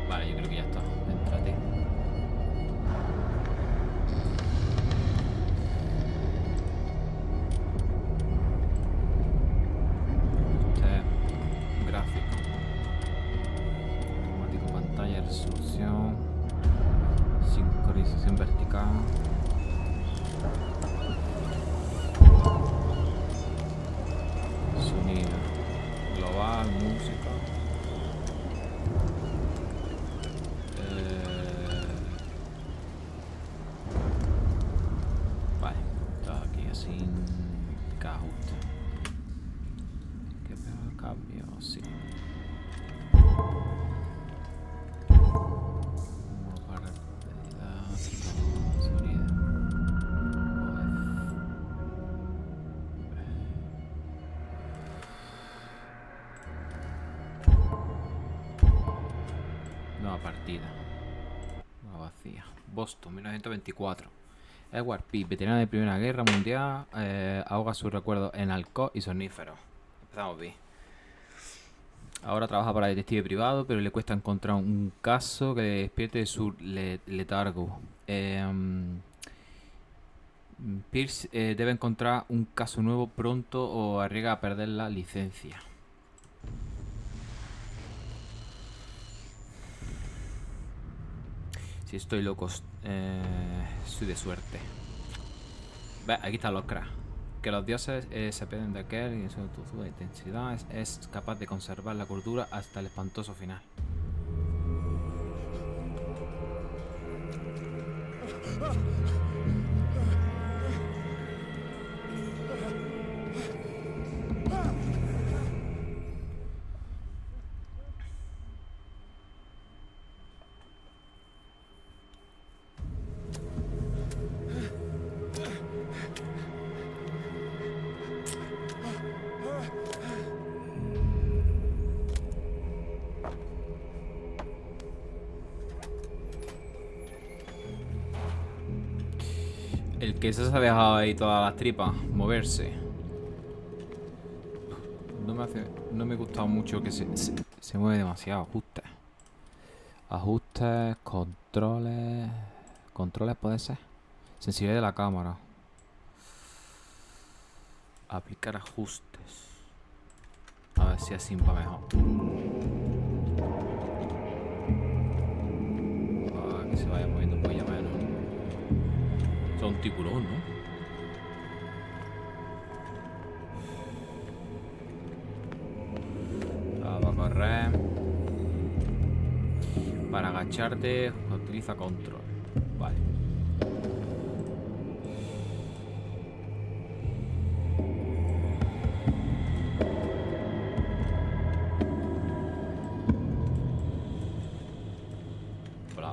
Vale, yo creo que ya está. Entrate. Gráfico. Automático pantalla, resolución. Sincronización vertical. Sonido. Global, música. Vale, está aquí así. Cada ajuste. ¿Qué peor cambio? Sí. Sonido. Nueva partida. Nueva vacía. Boston, 1924. Edward P., veterano de Primera Guerra Mundial, ahoga sus recuerdos en alcohol y soníferos. Empezamos bien. Ahora trabaja para detective privado, pero le cuesta encontrar un caso que le despierte de su letargo. Pierce debe encontrar un caso nuevo pronto o arriesga a perder la licencia. Si estoy loco, soy de suerte. Ve, aquí están los cracks. Que los dioses se piden de aquel y en su intensidad es capaz de conservar la cordura hasta el espantoso final. El queso se ha dejado ahí todas las tripas moverse. No me ha gustado mucho que se mueve demasiado. Ajustes. Ajustes, controles. Controles puede ser. Sensibilidad de la cámara. Aplicar ajustes. A ver si así va mejor. Que se vaya moviendo un poquillo menos. Es un tiburón, ¿no? Va a correr. Para agacharte, utiliza control. Vale. Hola.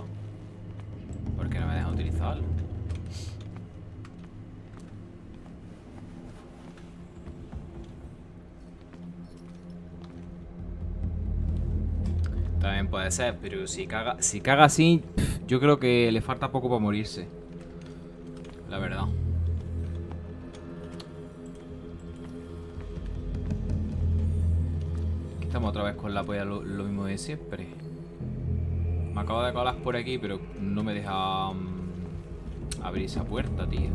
¿Por qué no me deja utilizarlo? También puede ser, pero si caga así, yo creo que le falta poco para morirse. La verdad. Aquí estamos otra vez con la polla, lo mismo de siempre. Me acabo de colar por aquí, pero no me deja abrir esa puerta, tío.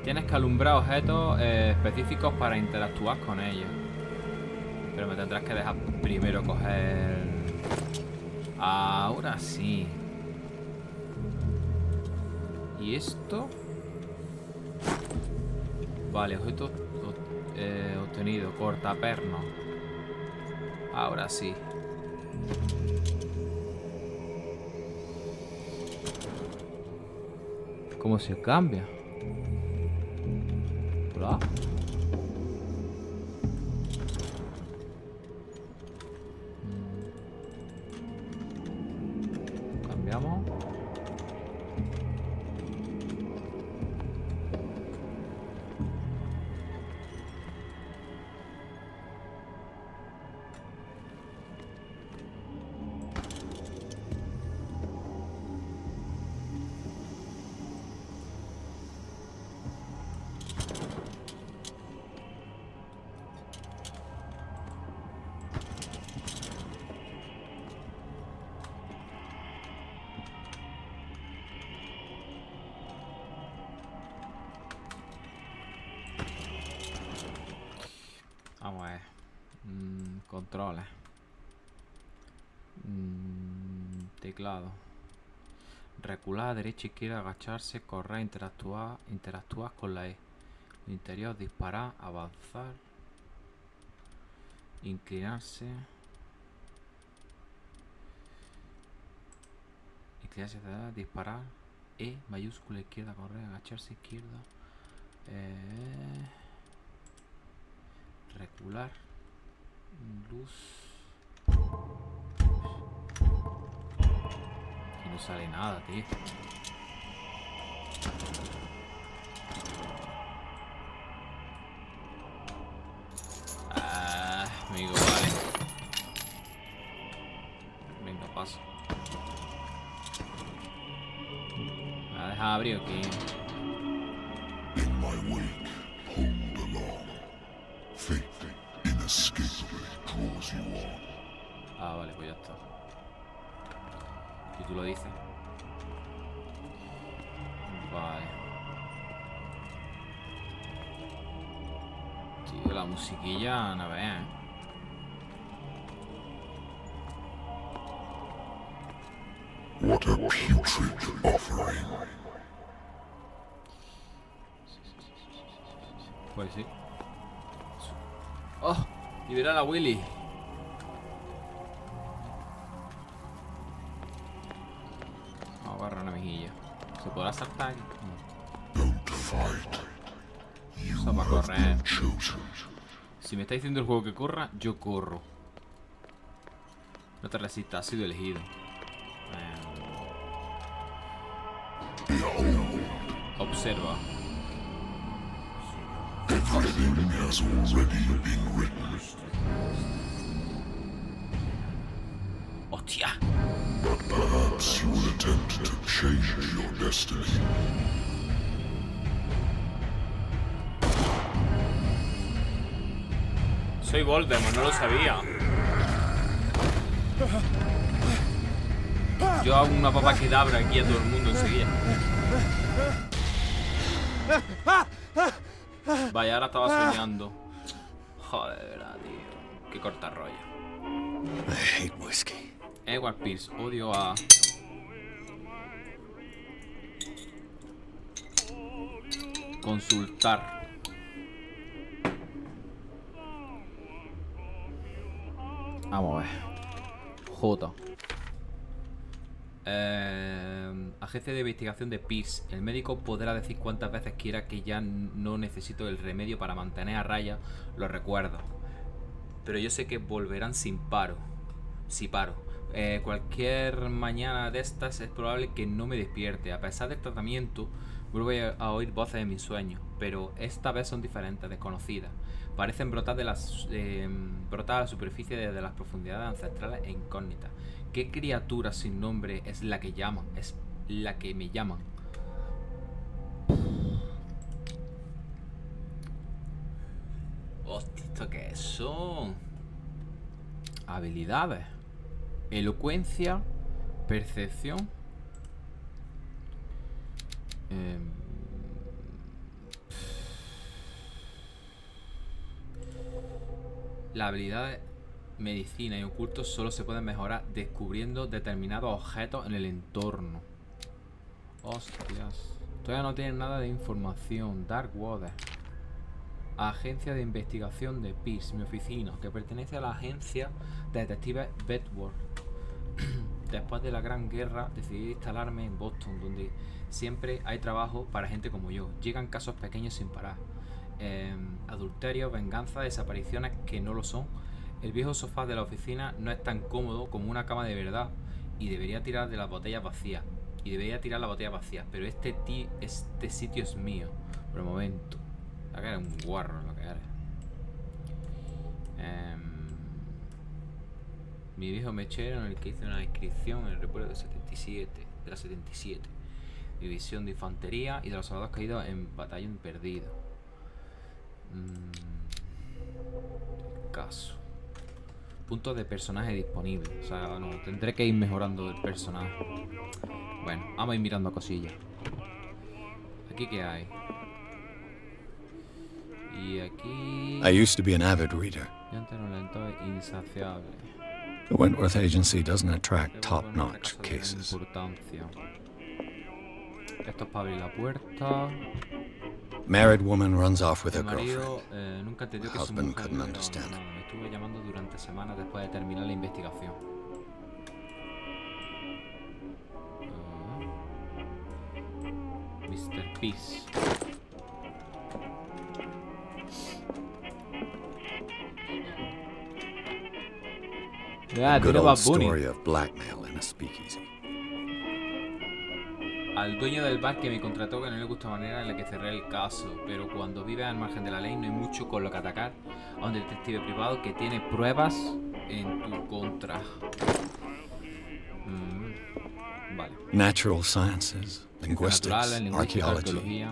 Tienes que alumbrar objetos específicos para interactuar con ellos. Pero me tendrás que dejar primero coger... Ahora sí. ¿Y esto? Vale, objeto obtenido. Cortaperno. Ahora sí. ¿Cómo se cambia? Hola. Cambiamos. Vamos a ver. Controles. Teclado. Recular, derecha, izquierda, agacharse, correr, interactuar con la E. Interior, disparar, avanzar. Inclinarse. Inclinarse, disparar. E, mayúscula, izquierda, correr, agacharse, izquierda. Recular. Luz. Y no sale nada, tío. Amigo, vale. Venga, paso. ¿Me ha dejado abrir aquí? In my wake, hold along. Fate inescapably draws you on. Ah, vale, pues ya está. ¿Y tú lo dices? Vale. Tío, la musiquilla, no veas, ¿eh? What a putrid offering. Pues sí. ¡Oh! Liberar a Willy. Vamos a agarrar una mejilla. ¿Se podrá saltar aquí? Don't fight. You Eso va a have correr. been chosen. Si me está diciendo el juego que corra, yo corro. No te resistas, has sido elegido. Observa. Everything has already been written. ¡Hostia! But perhaps you will attempt to change your destiny. Soy Voldemort, no lo sabía. Yo hago una papa kedabra aquí a todo el mundo enseguida. Vaya, ahora estaba soñando. Joder, de verdad, tío. Qué corta rollo. I hate whiskey. Edward Pierce, odio a... Consultar. Vamos a ver. J. Agencia de investigación de Pierce. El médico podrá decir cuantas veces quiera que ya no necesito el remedio para mantener a raya los recuerdos. Pero yo sé que volverán sin paro. Si paro. Cualquier mañana de estas es probable que no me despierte. A pesar del tratamiento, vuelvo a oír voces en mis sueños. Pero esta vez son diferentes, desconocidas. Parecen brotar brotar a la superficie desde las profundidades ancestrales e incógnitas. ¿Qué criatura sin nombre es la que llaman? Es la que me llaman. Hostia, ¿esto qué son? Habilidades. Elocuencia. Percepción. La habilidad de medicina y oculto solo se pueden mejorar descubriendo determinados objetos en el entorno. Hostias. Todavía no tienen nada de información. Dark Water. Agencia de investigación de Pierce, mi oficina, que pertenece a la agencia de detectives Bedworth. Después de la Gran Guerra decidí instalarme en Boston, donde siempre hay trabajo para gente como yo. Llegan casos pequeños sin parar. Adulterio, venganza, desapariciones que no lo son. El viejo sofá de la oficina no es tan cómodo como una cama de verdad y debería tirar de las botellas vacías. Pero este sitio es mío. Por el momento. La que eres un guarro lo que eres. Mi viejo mechero en el que hice una inscripción en el recuerdo de la 77. División de infantería y de los soldados caídos en batallón perdido. Caso. Puntos de personaje disponibles. O sea, no, tendré que ir mejorando el personaje. Bueno, vamos a ir mirando cosillas. ¿Aquí qué hay? Y aquí... aquí. I used to be an avid reader. Yo antes no lento insaciable. The Wentworth Agency doesn't attract Qué bueno, top-notch caso de gran cases. importancia. Esto es para abrir la puerta. Married woman runs off with her El marido girlfriend. nunca entendió que su Husband mujer couldn't no, understand. me estuvo llamando durante semanas después de terminar la investigación. Mr. Peace. Ah, Good tiene old Bad Bunny. story of blackmail in a speakeasy. Al dueño del bar que me contrató que no le gustó la manera en la que cerré el caso, pero cuando vives al margen de la ley no hay mucho con lo que atacar a un detective privado que tiene pruebas en tu contra. Vale. Natural sciences, Ciencias linguistics, naturales, lingüística, archaeology. arqueología.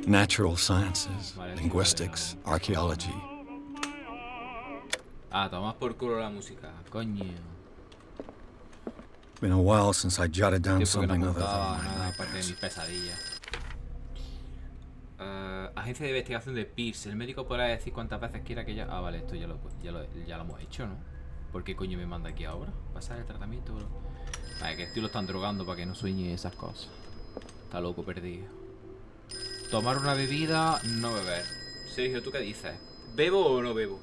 Natural sciences, Vale, sí, linguistics, archaeology. Ah, tomás por culo la música, coño. Been a while since I jotted down Tiempo que no something other apuntaba than my nada aparte de mis nightmares. pesadillas. Agencia de investigación de Pierce. El médico podrá decir cuántas veces quiera que ya... Ah, vale, esto ya lo hemos hecho, ¿no? ¿Por qué coño me manda aquí ahora? ¿Pasar el tratamiento, bro? Vale, que esto lo están drogando para que no sueñe esas cosas. Está loco perdido. Tomar una bebida, no beber. Sergio, ¿tú qué dices? ¿Bebo o no bebo?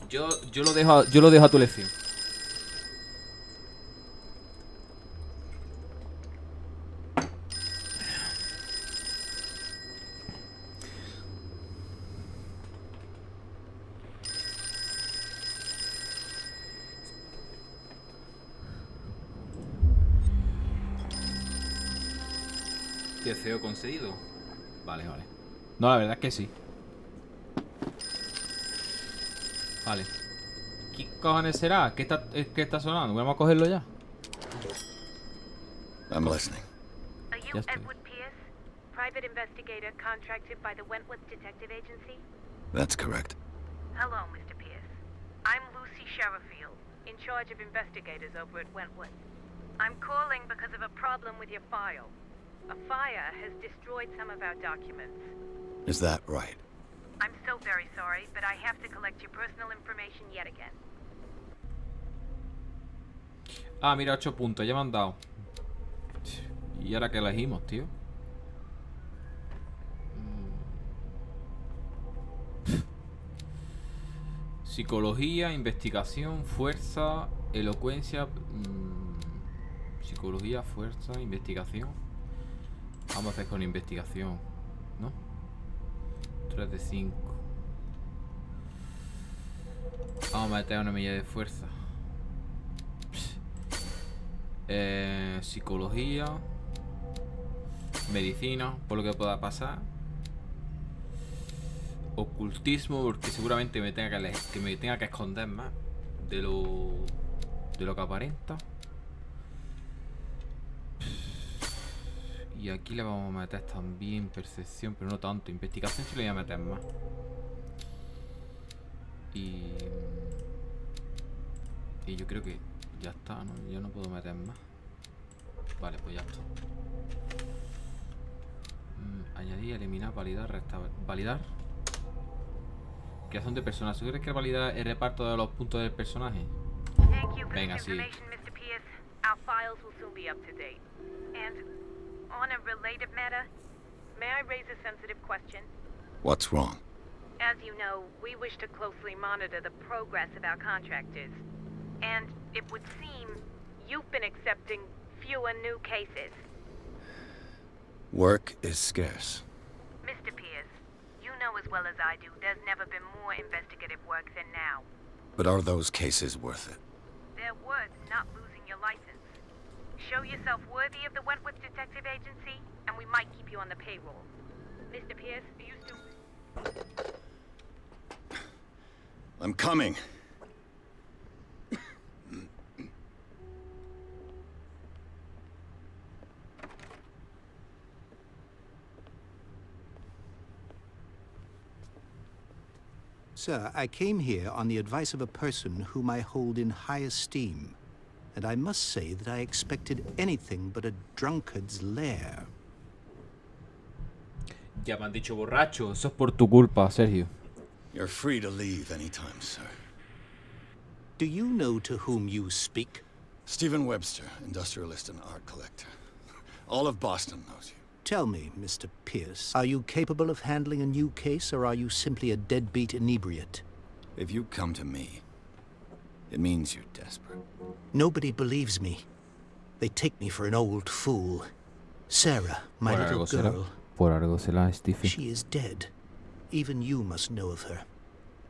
Yo lo dejo a tu elección. Deseo concedido. Vale. No, la verdad es que sí. Vale. ¿Qué cojones será? ¿Qué está sonando? ¿Vamos a cogerlo ya? I'm listening. Are you Yes, please. Edward Pierce, private investigator contracted by the Wentworth Detective Agency? That's correct. Hello, Mr. Pierce. I'm Lucy Sherifield, in charge of investigators over at Wentworth. I'm calling because of a problem with your file. A fire has destroyed some of our documents. Is that right? I'm so very sorry, but I have to collect your personal information yet again. Ah, mira, 8 puntos. Ya me han dado. ¿Y ahora qué elegimos, tío? Psicología, investigación, fuerza, elocuencia. Psicología, fuerza, investigación. Vamos a hacer con investigación, ¿no? 3 de 5. Vamos a meter una milla de fuerza. Psicología, medicina, por lo que pueda pasar. Ocultismo, porque seguramente me tenga que esconder más de lo que aparenta. Y aquí le vamos a meter también percepción, pero no tanto. Investigación sí le voy a meter más. Y yo creo que ya está, ¿no? Yo no puedo meter más. Vale, pues ya está. Añadir, eliminar, validar, restaurar. Validar. Creación de personajes. ¿Tú crees que validar el reparto de los puntos del personaje? Thank you for Venga, this sí. information, Mr. Pierce. Our files will soon be up to date. And on a related matter, may I raise a sensitive question? What's wrong? As you know, we wish to closely monitor the progress of our contractors. And it would seem you've been accepting fewer new cases. Work is scarce. Mr. Pierce, you know as well as I do there's never been more investigative work than now. But are those cases worth it? They're worth not losing your license. Show yourself worthy of the Wentworth Detective Agency, and we might keep you on the payroll. Mr. Pierce, are you still... I'm coming. Sir, I came here on the advice of a person whom I hold in high esteem, and I must say that I expected anything but a drunkard's lair. Ya me han dicho borracho. Eso es por tu culpa, Sergio. You're free to leave anytime, sir. Do you know to whom you speak? Stephen Webster, industrialist and art collector. All of Boston knows you. Tell me, Mr. Pierce, are you capable of handling a new case, or are you simply a deadbeat inebriate? If you come to me, it means you're desperate. Nobody believes me. They take me for an old fool. Sarah, my Por little algo será. girl, Por algo será, Stephen. she is dead. Even you must know of her.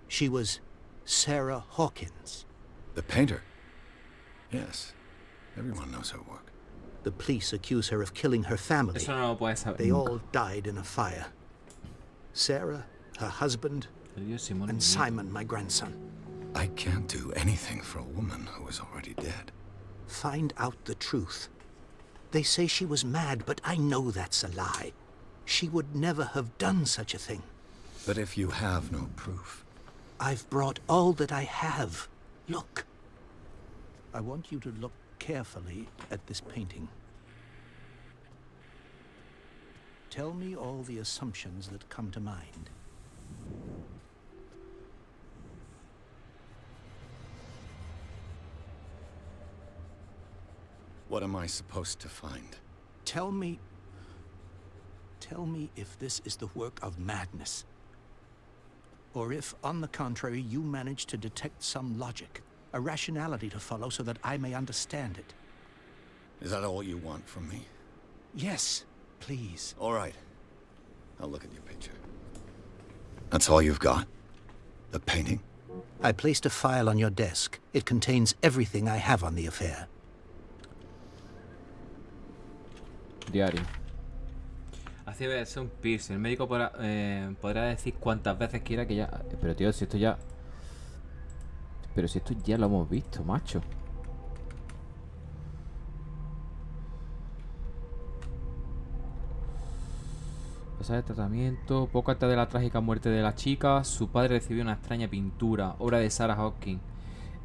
She was Sarah Hawkins. The painter? Yes. Everyone knows her work. The police accuse her of killing her family. Eso no lo puedes saber. They nunca. all died in a fire. Sarah, her husband, El Dios Simón and y Simon, my grandson. I can't do anything for a woman who is already dead. Find out the truth. They say she was mad, but I know that's a lie. She would never have done such a thing. But if you have no proof, I've brought all that I have. Look. I want you to look carefully at this painting. Tell me all the assumptions that come to mind. what am I supposed to find? Tell me if this is the work of madness. Or if, on the contrary, you manage to detect some logic, a rationality to follow so that I may understand it. Is that all you want from me? Yes, please. All right. I'll look at your picture. That's all you've got? The painting? I placed a file on your desk. It contains everything I have on the affair. Diario. Hace verse un piercing. El médico podrá decir cuantas veces quiera que ya... Pero tío, si esto ya... Pero si esto ya lo hemos visto, macho. Pasar el tratamiento. Poco antes de la trágica muerte de la chica, su padre recibió una extraña pintura, obra de Sarah Hawkins.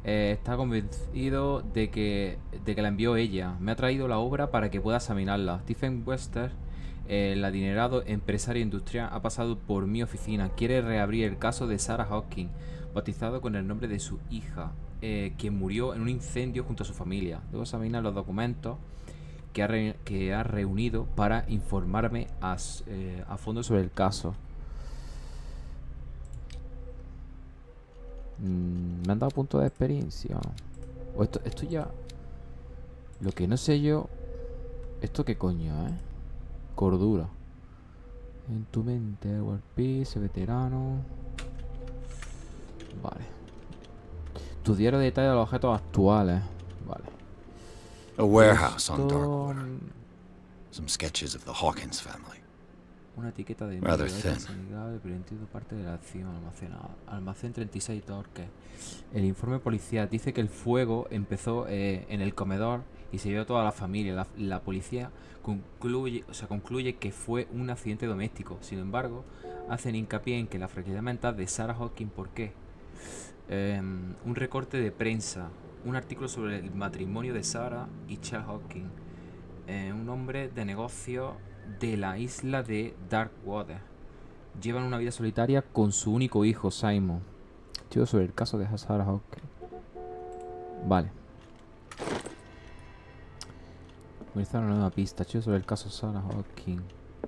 Está convencido de que la envió ella. Me ha traído la obra para que pueda examinarla. Stephen Webster, el adinerado empresario industrial, ha pasado por mi oficina. Quiere reabrir el caso de Sarah Hawkins, bautizado con el nombre de su hija, quien murió en un incendio junto a su familia. Debo examinar los documentos que ha reunido para informarme a fondo sobre el caso. Me han dado puntos de experiencia. O esto ya... Lo que no sé yo... ¿Esto qué coño, Cordura. En tu mente, War Peace, veterano. Vale. Tu diario de detalle de los objetos actuales. Vale. A warehouse on Esto- Darkwater. Some sketches of the Hawkins family. Una etiqueta de Rather envío, thin. sangrable, pero entiendo parte de la acción almacenada. Almacén 36 torques. El informe policial dice que el fuego empezó en el comedor y se llevó a toda la familia. La policía concluye que fue un accidente doméstico. Sin embargo, hacen hincapié en que la fragilidad mental de Sarah Hawkins, ¿por qué? Un recorte de prensa, un artículo sobre el matrimonio de Sarah y Charles Hawkins, un hombre de negocio de la isla de Darkwater. Llevan una vida solitaria con su único hijo, Simon. Chido sobre el caso de Sarah Hawkins. Vale. Comenzar una nueva pista. Chido sobre el caso Sarah Hawkins.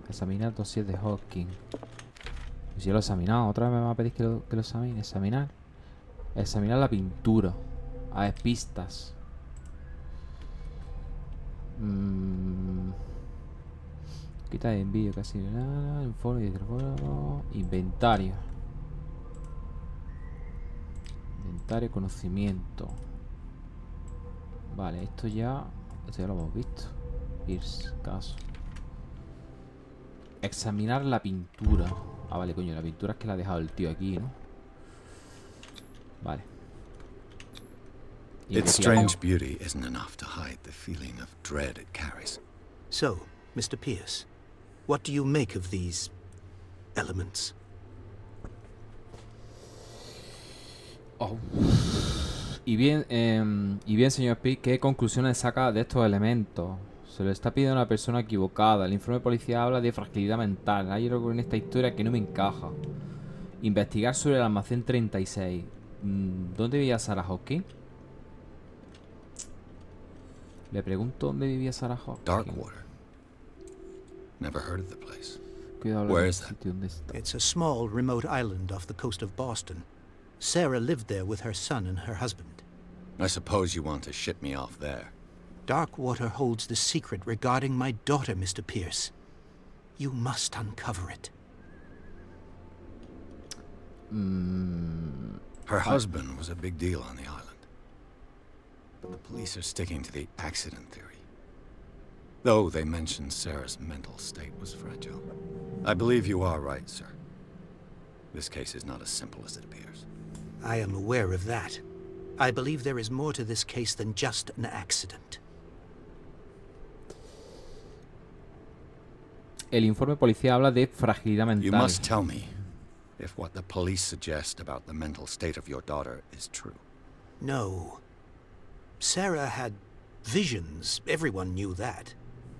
Examinar el dossier de Hawkins. Si ya lo he examinado, otra vez me va a pedir que lo examine. Examinar la pintura. A ver, pistas. Quita de envío, casi nada. Informe de teléfono. Inventario. Inventario, conocimiento. Vale, esto ya lo hemos visto. Pierce, caso. Examinar la pintura. Ah, vale, coño, la pintura es que la ha dejado el tío aquí, ¿no? Vale. Its Investigación. strange beauty isn't enough to hide the feeling of dread it carries. So, Mr. Pierce, what do you make of these elements? Oh. Y bien, señor P, ¿qué conclusiones saca de estos elementos? Se lo está pidiendo a una persona equivocada. El informe de policía habla de fragilidad mental. Hay algo en esta historia que no me encaja. Investigar sobre el almacén 36. ¿Dónde vivía Sarah Hawkins? Le pregunto dónde vivía Sarah Hawkins. Darkwater. Never heard of the place. Cuidado, Where el is that? sitio donde está. It's a small, remote island off the coast of Boston. Sarah lived there with her son and her husband. I suppose you want to ship me off there. Darkwater holds the secret regarding my daughter, Mr. Pierce. You must uncover it. Her husband was a big deal on the island. But the police are sticking to the accident theory. Though they mentioned Sarah's mental state was fragile. I believe you are right, sir. This case is not as simple as it appears. I am aware of that. I believe there is more to this case than just an accident. El informe policial habla de fragilidad mental. You must tell me if what the police suggest about the mental state of your daughter is true. No. Sarah had visions. Everyone knew that.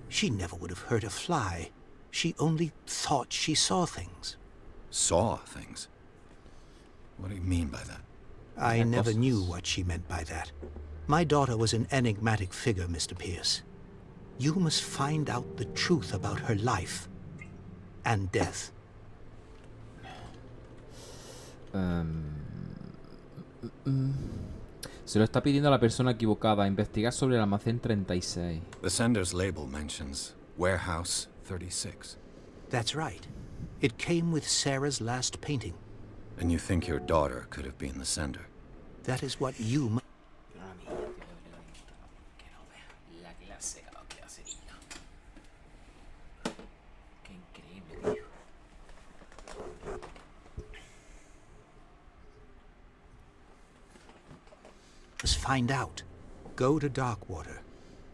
She never would have hurt a fly. She only thought she saw things. Saw things? What do you mean by that? I never knew what she meant by that. My daughter was an enigmatic figure, Mr. Pierce. You must find out the truth about her life and death. Se lo está pidiendo a la persona equivocada. Investigar sobre el almacén 36. The sender's label mentions Warehouse 36. That's right. It came with Sarah's last painting. And you think your daughter could have been the sender? That is what you must find out. Go to Darkwater.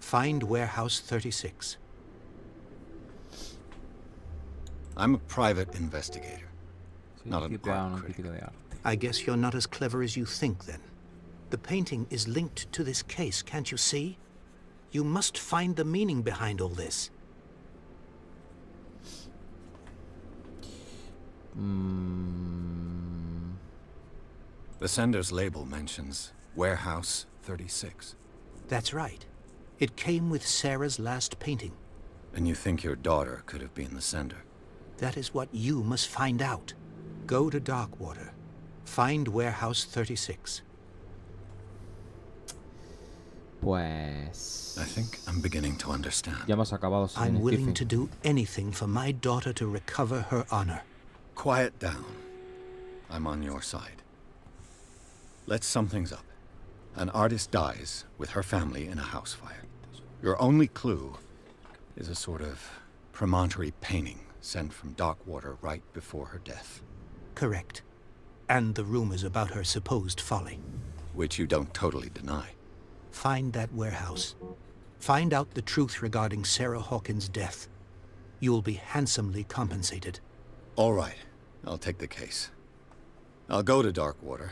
Find Warehouse 36. I'm a private investigator, not an art critic. I guess you're not as clever as you think, then. The painting is linked to this case, can't you see? You must find the meaning behind all this. The sender's label mentions Warehouse 36. That's right. It came with Sarah's last painting. And you think your daughter could have been the sender? That is what you must find out. Go to Darkwater. Find Warehouse 36. Pues... I think I'm beginning to understand. Ya hemos acabado, señor I'm willing Stephen. to do anything for my daughter to recover her honor. Quiet down. I'm on your side. Let's sum things up. An artist dies with her family in a house fire. Your only clue is a sort of promontory painting sent from Darkwater right before her death. Correct. And the rumors about her supposed folly. Which you don't totally deny. Find that warehouse. Find out the truth regarding Sarah Hawkins' death. You'll be handsomely compensated. All right. I'll take the case. I'll go to Darkwater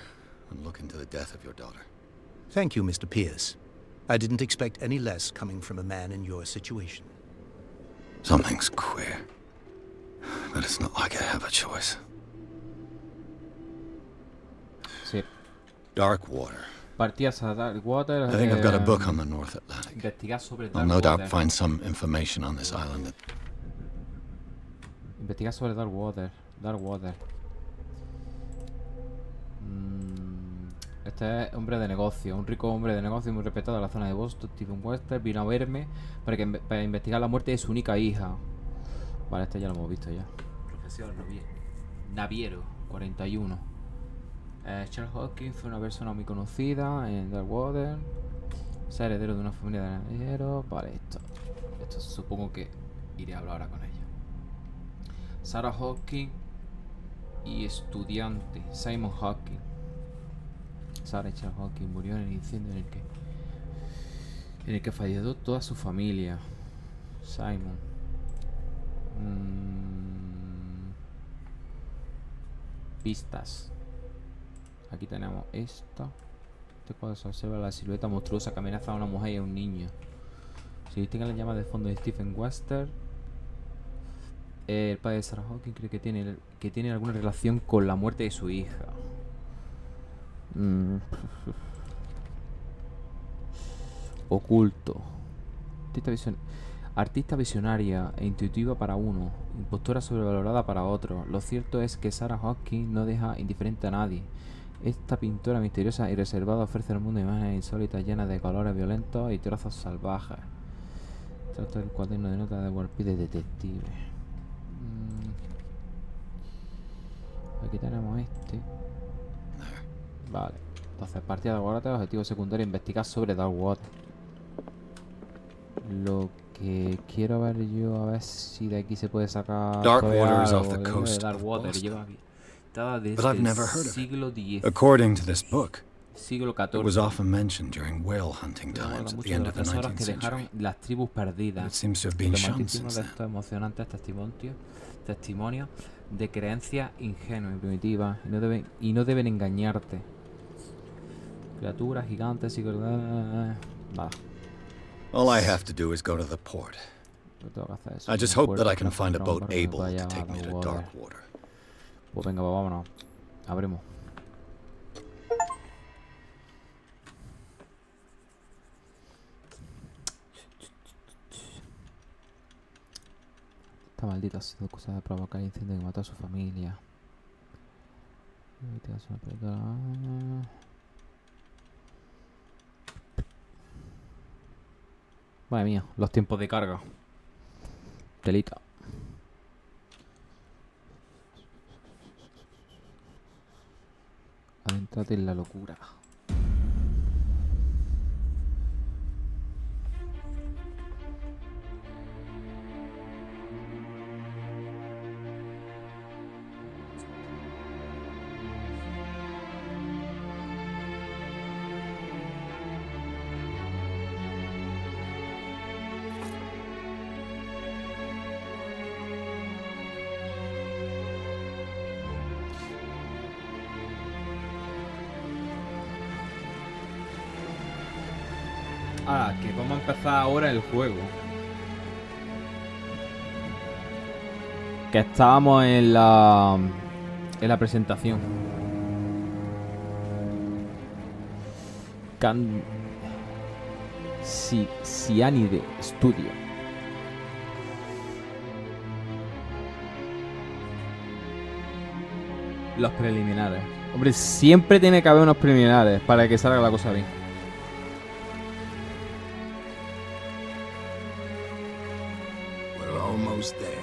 and look into the death of your daughter. Thank you, Mr. Pierce. I didn't expect any less coming from a man in your situation. Something's queer. But it's not like I have a choice. Sí. Darkwater. Partidas a Darkwater. I think I've got a book on the North Atlantic. Investigar sobre I'll no doubt Darkwater. find some information on this island. Investigar sobre Darkwater. Darkwater. Este es hombre de negocio, un rico hombre de negocio muy respetado en la zona de Boston. Stephen Wester vino a verme para investigar la muerte de su única hija. Vale, este ya lo hemos visto ya. Profesor Naviero, 41. Charles Hawkins fue una persona muy conocida en Darkwater. Es heredero de una familia de navieros. Vale, esto supongo que iré a hablar ahora con ella. Sarah Hawkins y estudiante Simon Hawkins. Sarah Charles Hawkins murió en el incendio en el que falleció toda su familia. Simon. Pistas. Aquí tenemos esta. Este cuadro se observa la silueta monstruosa que amenaza a una mujer y a un niño. Si viste que la llama de fondo de Stephen Webster, el padre de Sarah Hawkins cree que tiene alguna relación con la muerte de su hija. Oculto. Artista visionaria e intuitiva para uno, impostora sobrevalorada para otro. Lo cierto es que Sarah Hawkins no deja indiferente a nadie. Esta pintora misteriosa y reservada ofrece al mundo imágenes insólitas llenas de colores violentos y trazos salvajes. Trata del cuaderno de notas de Warpy de detective. Aquí tenemos este. Vale. Entonces, partida de Darkwater, objetivo secundario, investigar sobre Darkwater. Lo que quiero ver yo, a ver si de aquí se puede sacar Darkwater is off the algo coast de of Darkwater. Boston. Lleva habitada But I've desde never el heard of it. siglo X. According to this book, Siglo it was XIV. often mentioned during whale hunting Recuerda times at mucho the de end las of the tesoros 19th que century. dejaron las tribus But it perdidas. seems to have been shunned Romanticismo since de then. estos emocionantes testimonios de creencias ingenuas y primitivas y no deben engañarte. Criaturas gigantes y... Vale, All I have to do is go to the port. no tengo que hacer eso. I just Un hope that puerto I can para find a encontrar un boat barco que me able pueda to llevar take a me to Darkwater. Darkwater. Pues venga, pues vámonos. Abrimos. Esta maldita ha sido cosa de provocar incendio que mató a su familia. Madre mía, los tiempos de carga. Telita. Adéntrate en la locura. Ah, que vamos a empezar ahora el juego. Que estábamos en la presentación. Cyanide Studio. Los preliminares. Hombre, siempre tiene que haber unos preliminares para que salga la cosa bien. We're almost there.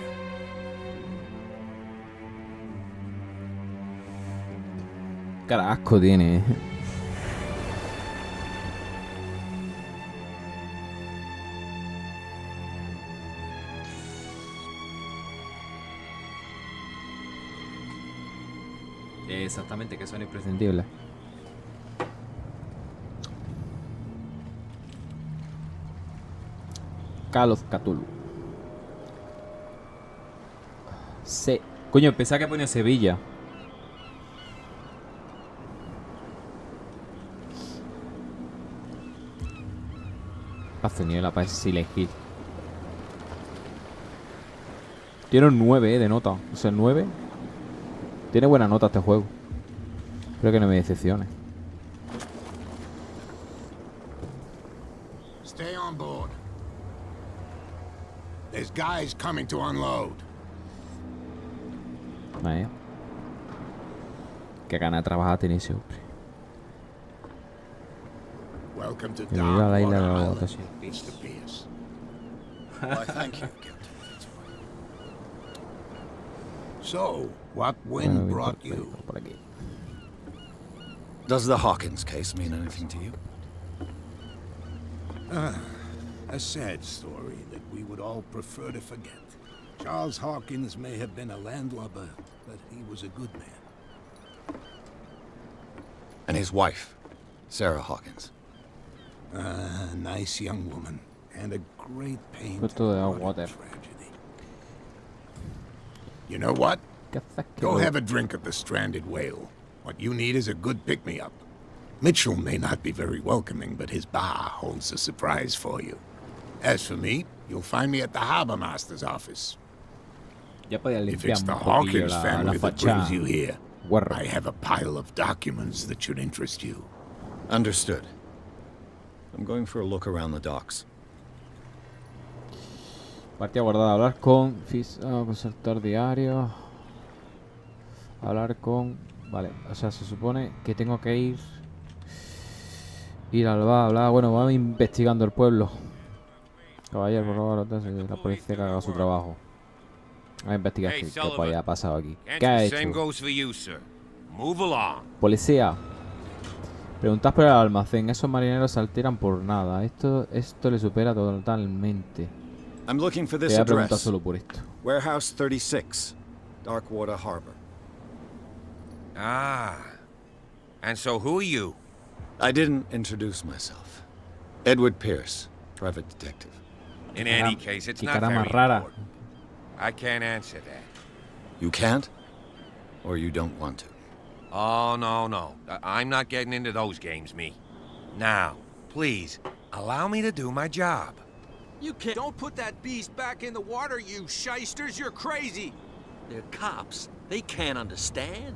Cara, asco tiene. Exactamente, que son imprescindibles. Call of Cthulhu. Coño, pensaba que ponía Sevilla. Pazuñuela para Silent Hill. Tiene un 9 de nota. O sea, el 9. Tiene buena nota este juego. Espero que no me decepcione. Stay on board. There's guys coming to unload. Vaya. Qué gana de trabajar tiene ese hombre. Welcome to Que viva la isla de Darkwater los Island, gatos. Mr. Pierce. Why, thank you, Captain Fitzroy. So, what Bueno, wind bien, brought perfecto, you? por aquí. Does the Hawkins case mean anything to you? A sad story that we would all prefer to forget. Charles Hawkins may have been a landlubber, but he was a good man. And his wife, Sarah Hawkins. A nice young woman, and a great pain. Fruto de what a Darkwater. tragedy. You know what? ¿Qué haces que Go no? have a drink at the Stranded Whale. What you need is a good pick-me-up. Mitchell may not be very welcoming, but his bar holds a surprise for you. As for me, you'll find me at the Harbor Master's office. Ya podía If limpiar it's un the poquillo Hawkins la family that fachada. brings you here, Guarro. I have a pile of documents that should interest you. Understood. I'm going for a look around the docks. Partida guardada. Hablar con... consultor diario. Hablar con... Vale, o sea, se supone que tengo que ir al bar, hablar... Bueno, vamos investigando el pueblo. Caballero, por favor, entonces, la policía que haga su trabajo. Vamos a investigar qué ha pasado aquí. ¿Qué ha hecho? Policía. Preguntad por el almacén. Esos marineros se alteran por nada. Esto le supera totalmente. I'm looking for this Te voy a preguntar address. solo por esto. Warehouse 36, Darkwater Harbor. Ah. And so who are you? I didn't introduce myself. Edward Pierce, private detective. In any case, it's Qué not cara very más rara. important. I can't answer that. You can't? Or you don't want to? Oh, no. I'm not getting into those games, me. Now, please, allow me to do my job. You can't. Don't put that beast back in the water, you shysters. You're crazy. They're cops. They can't understand.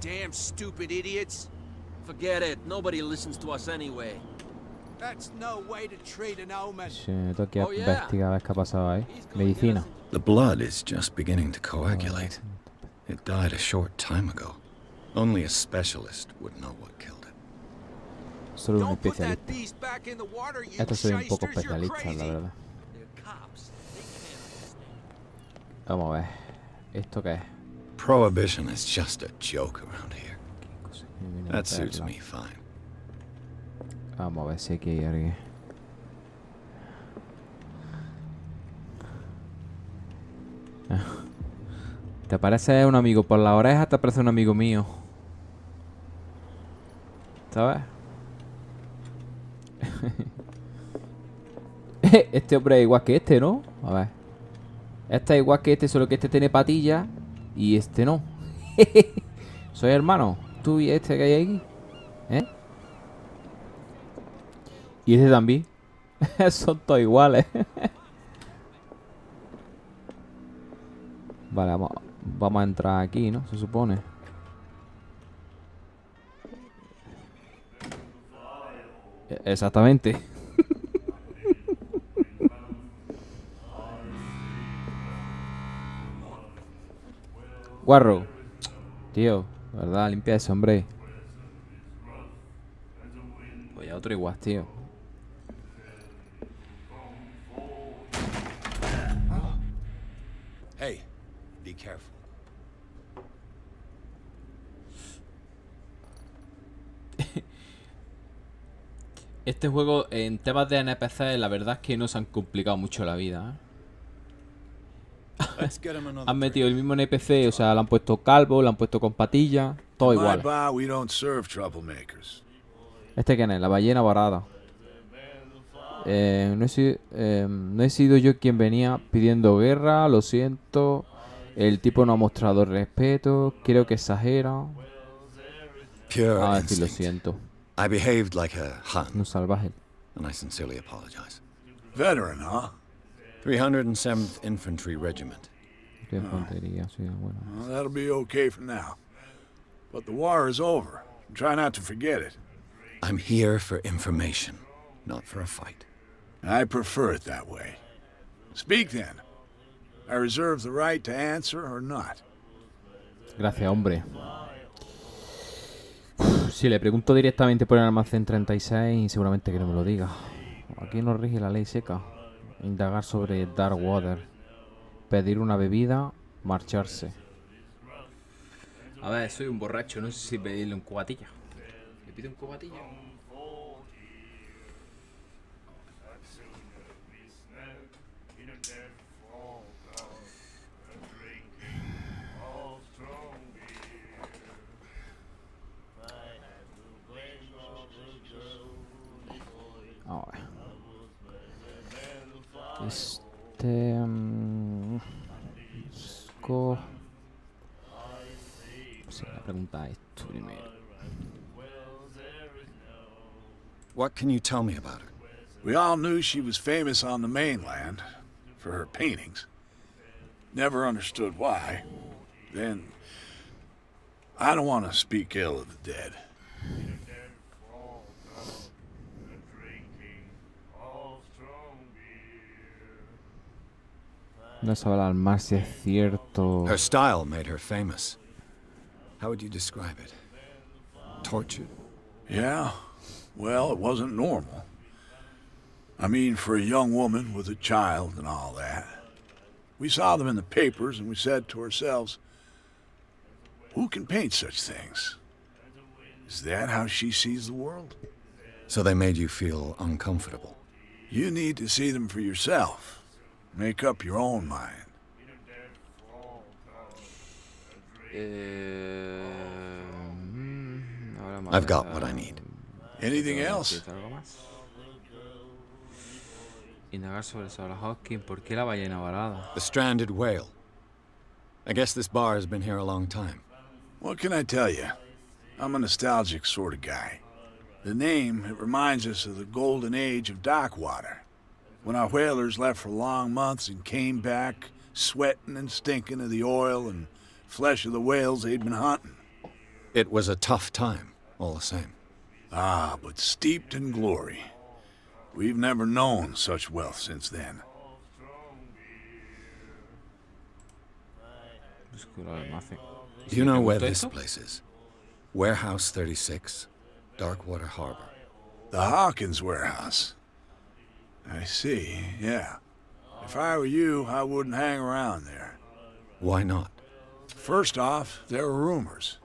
Damn stupid idiots. Forget it. Nobody listens to us anyway. That's no way to treat an omen. Sí, tengo que Oh, yeah. investigar a ver qué ha pasado ahí. Medicina. The blood is just beginning to coagulate. It died a short time ago. Only a specialist would know what killed it. Solo un Don't put that especialista. beast back in the water, you Estos soy un poco shysters. You're especialista, la crazy. verdad. They're cops. They can't understand. Vamos a ver. ¿Esto qué es? Prohibition is just a joke around here. ¿Qué cosa que me viene a That meter suits la- me fine. Vamos a ver si aquí hay alguien. Te parece un amigo por la oreja, te parece un amigo mío. ¿Sabes? Este hombre es igual que este, ¿no? A ver. Este es igual que este, solo que este tiene patillas y este no. Soy hermano. Tú y este que hay aquí. ¿Eh? Y este también. Son todos iguales. Vale, vamos a entrar aquí, ¿no? Se supone. Exactamente. Guarro. Tío, ¿verdad? Limpia eso, hombre. Pues ya otro igual, tío. Hey, be careful. Este juego en temas de NPC la verdad es que no se han complicado mucho la vida, Let's get him another Han metido el mismo NPC, o sea, le han puesto calvo, le han puesto con patilla, todo In my igual. bar, we don't serve troublemakers. ¿Este quién es? La ballena varada. No he sido yo quien venía pidiendo guerra, lo siento. El tipo no ha mostrado respeto, creo que exagera. Pure Ah, decir lo instinct. siento. I behaved like a Hun, Un salvaje. and I sincerely apologize. Veteran, huh? 307th Infantry Regiment. Qué infantería, sí, bueno. Well, that'll be okay for now. But the war is over. Try not to forget it. I'm here for information, not for a fight. I prefer it that way. Speak then. I reserve the right to answer or not. Gracias, hombre. Si le pregunto directamente por el almacén 36, seguramente que no me lo diga. Aquí no rige la ley seca. Indagar sobre Darkwater. Pedir una bebida, marcharse. A ver, soy un borracho, no sé si pedirle un cubatilla. ¿Le pido un cubatilla? A ver. Busco... Sí, la pregunta esto primero. What can you tell me about her? We all knew she was famous on the mainland for her paintings. Never understood why. Then, I don't want to speak ill of the dead. No sabe alarmar si es cierto. Her style made her famous. How would you describe it? Tortured? Yeah, well, it wasn't normal. I mean, for a young woman with a child and all that. We saw them in the papers and we said to ourselves, who can paint such things? Is that how she sees the world? So they made you feel uncomfortable. You need to see them for yourself. Make up your own mind. I've got what I need. Anything else? Indagar sobre Hawking. ¿Por qué la ballena varada? The stranded whale. I guess this bar has been here a long time. What can I tell you? I'm a nostalgic sort of guy. The name, it reminds us of the golden age of dockwater. When our whalers left for long months and came back, sweating and stinking of the oil and flesh of the whales they'd been hunting. It was a tough time, all the same. Ah, but steeped in glory. We've never known such wealth since then. Do you know where this place is? Warehouse 36, Darkwater Harbor. The Hawkins warehouse. I see, yeah. If I were you, I wouldn't hang around there. Why not? First off, there are rumors.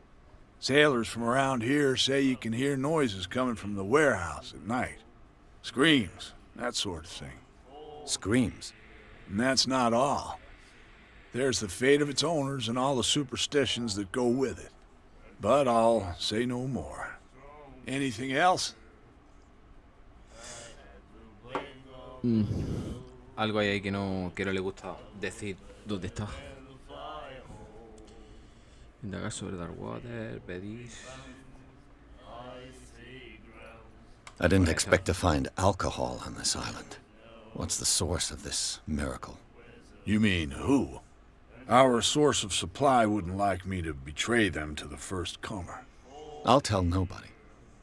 Sailors from around here say you can hear noises coming from the warehouse at night. Screams, that sort of thing. Screams? And that's not all. There's the fate of its owners and all the superstitions that go with it. But I'll say no more. Anything else? Algo hay ahí que no le gusta decir dónde está. Indagar sobre Darkwater, pedir. I didn't expect to find alcohol on this island. What's the source of this miracle? You mean who? Our source of supply wouldn't like me to betray them to the first comer. I'll tell nobody.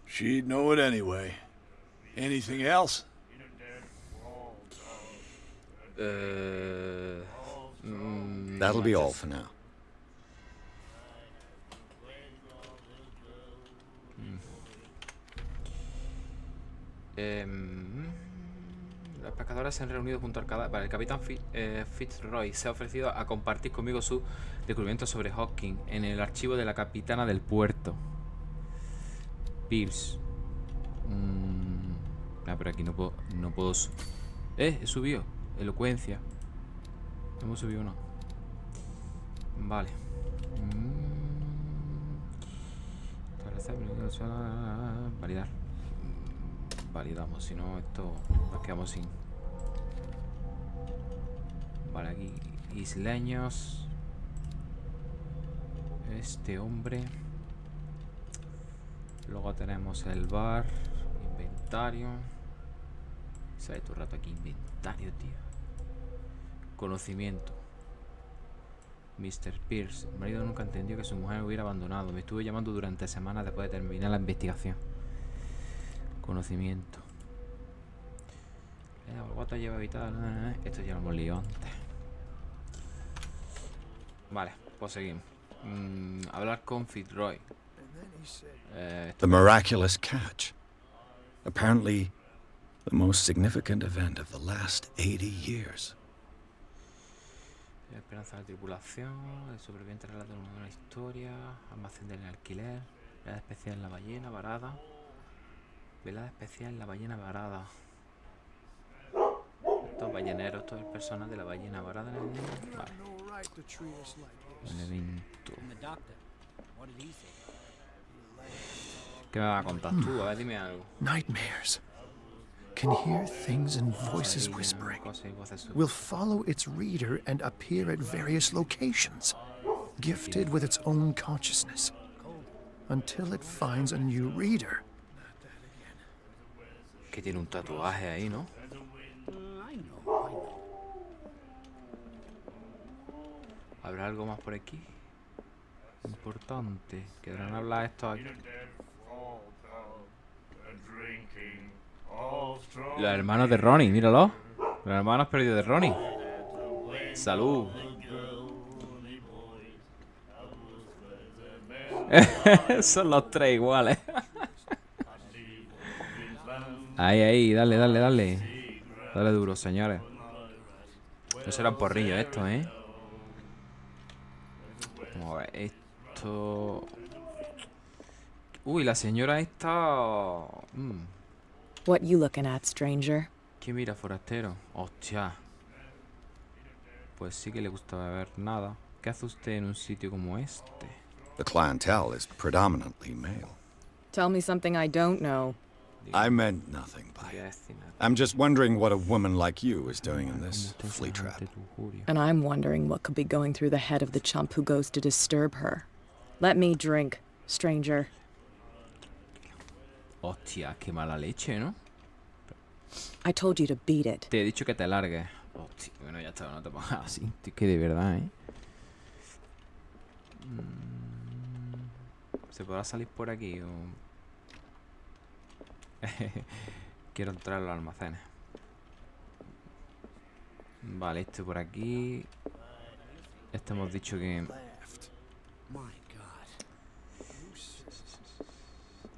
She'd know it anyway. Anything else? That'll be all for now. Los pescadores se han reunido junto al cadáver. El capitán Fitzroy se ha ofrecido a compartir conmigo su descubrimiento sobre Hawking en el archivo de la capitana del puerto. Pierce. Pero aquí no puedo. He subido. Elocuencia. ¿Hemos subido o no? Vale. Validar. Validamos, si no esto nos quedamos sin. Vale, aquí isleños. Este hombre. Luego tenemos el bar. Inventario. Sale todo el rato aquí inventario, tío. Conocimiento. Mr. Pierce. El marido nunca entendió que su mujer me hubiera abandonado. Me estuve llamando durante semanas después de terminar la investigación. Conocimiento. La Borgota lleva vital. Esto ya lo hemos leído antes. Vale, pues seguimos. Hablar con Fitzroy. The miraculous catch. Apparently, the most significant event of the last 80 years. Esperanza de la tripulación. El superviviente relata una historia. Almacén del alquiler. Velada especial en la ballena varada. Velada especial en la ballena varada. Estos balleneros, todo el personal de la ballena varada. Vale. El evento. ¿Qué me va a contar tú? A ver, dime algo. Nightmares. Can hear things and voices whispering. Will follow its reader and appear at various locations, gifted with its own consciousness, until it finds a new reader. Que tiene un tatuaje ahí, ¿no? ¿Habrá algo más por aquí? Importante. ¿Querrán hablar esto aquí? Los hermanos de Ronnie, míralo. Los hermanos perdidos de Ronnie. Salud. Son los tres iguales. Ahí, dale. Dale duro, señores. No será un porrillo esto, ¿eh? Vamos a ver esto. Uy, la señora esta... What you looking at, stranger? ¿Qué mira, forastero? Hostia. Pues sí que le gusta beber nada. ¿Qué hace usted en un sitio como este? The clientele is predominantly male. Tell me something I don't know. I meant nothing by it. I'm just wondering what a woman like you is doing in this flea trap. And I'm wondering what could be going through the head of the chump who goes to disturb her. Let me drink, stranger. Hostia, qué mala leche, ¿no? I told you to beat it. Te he dicho que te largues. Hostia, bueno, ya está, no te pongas así. Es que de verdad, ¿eh? ¿Se podrá salir por aquí o...? Quiero entrar a los almacenes. Vale, este por aquí. Este hemos dicho que...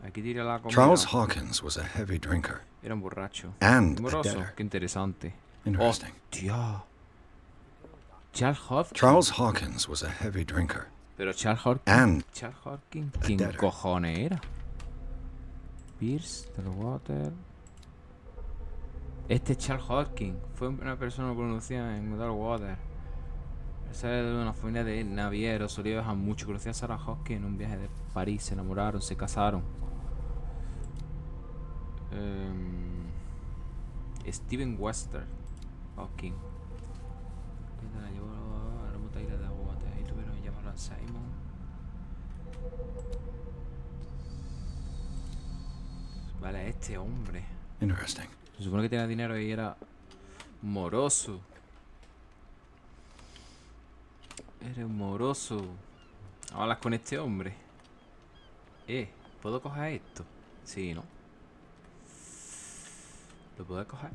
Aquí tira la comida. Charles Hawkins was a heavy drinker. Era un borracho. And a Moroso. debtor. Qué interesante. Interesting. Hostia. Charles Hawkins. Charles Hawkins was a heavy drinker. Pero Charles Hawkins. And Charles Hawkins. ¿Quién debtor. cojones era? Pierce, del Water. Este Charles Hawkins fue una persona conocida en Water. Esa era de una familia de navieros, solía viajar mucho. Conocía a Sarah Hawkins en un viaje de París. Se enamoraron, se casaron. Steven Wester Hawking. La llevó a la remota isla de Water y tuvieron que llamarlo a Simon. Vale, este hombre. interesting. Se supone que tenía dinero y era moroso. Eres moroso. Hablas con este hombre. ¿Puedo coger esto? Sí, ¿no? ¿Lo puedo coger?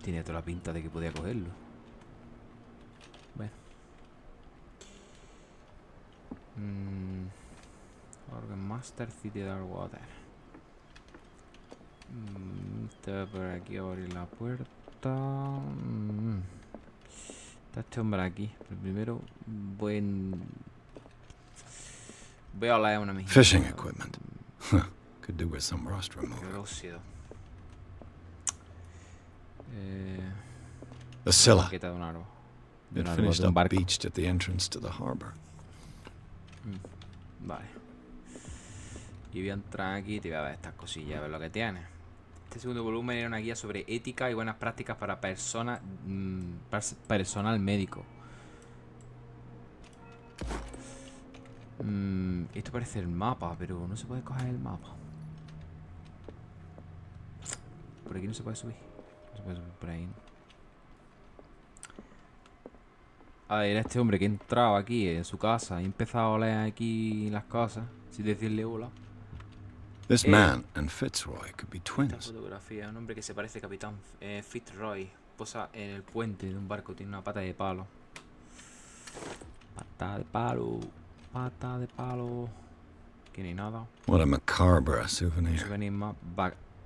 Tiene toda la pinta de que podía cogerlo. Bueno. Organ Master City Darkwater. Está por aquí a abrir la puerta. Está este hombre aquí. Pero primero voy a oler una mejilla. Fishing equipment. Could do with some rust Qué remover. óxido. The Scylla. Maqueta de un árbol. De It un árbol, finished de un up barco. beached at the entrance to the harbor. Vale. Y voy a entrar aquí y te voy a ver estas cosillas, a ver lo que tiene. Este segundo volumen era una guía sobre ética y buenas prácticas para personal médico. Esto parece el mapa, pero no se puede coger el mapa. Por aquí no se puede subir. No se puede subir por ahí, ¿no? A ver, era este hombre que entraba aquí en su casa y empezaba a oler aquí las cosas sin decirle hola. This man and Fitzroy could be Esta twins. fotografía, un hombre que se parece a Capitán Fitzroy. Posa en el puente de un barco, tiene una pata de palo. Pata de palo. Pata de palo. Que ni nada. What a macabre Un souvenir. souvenir más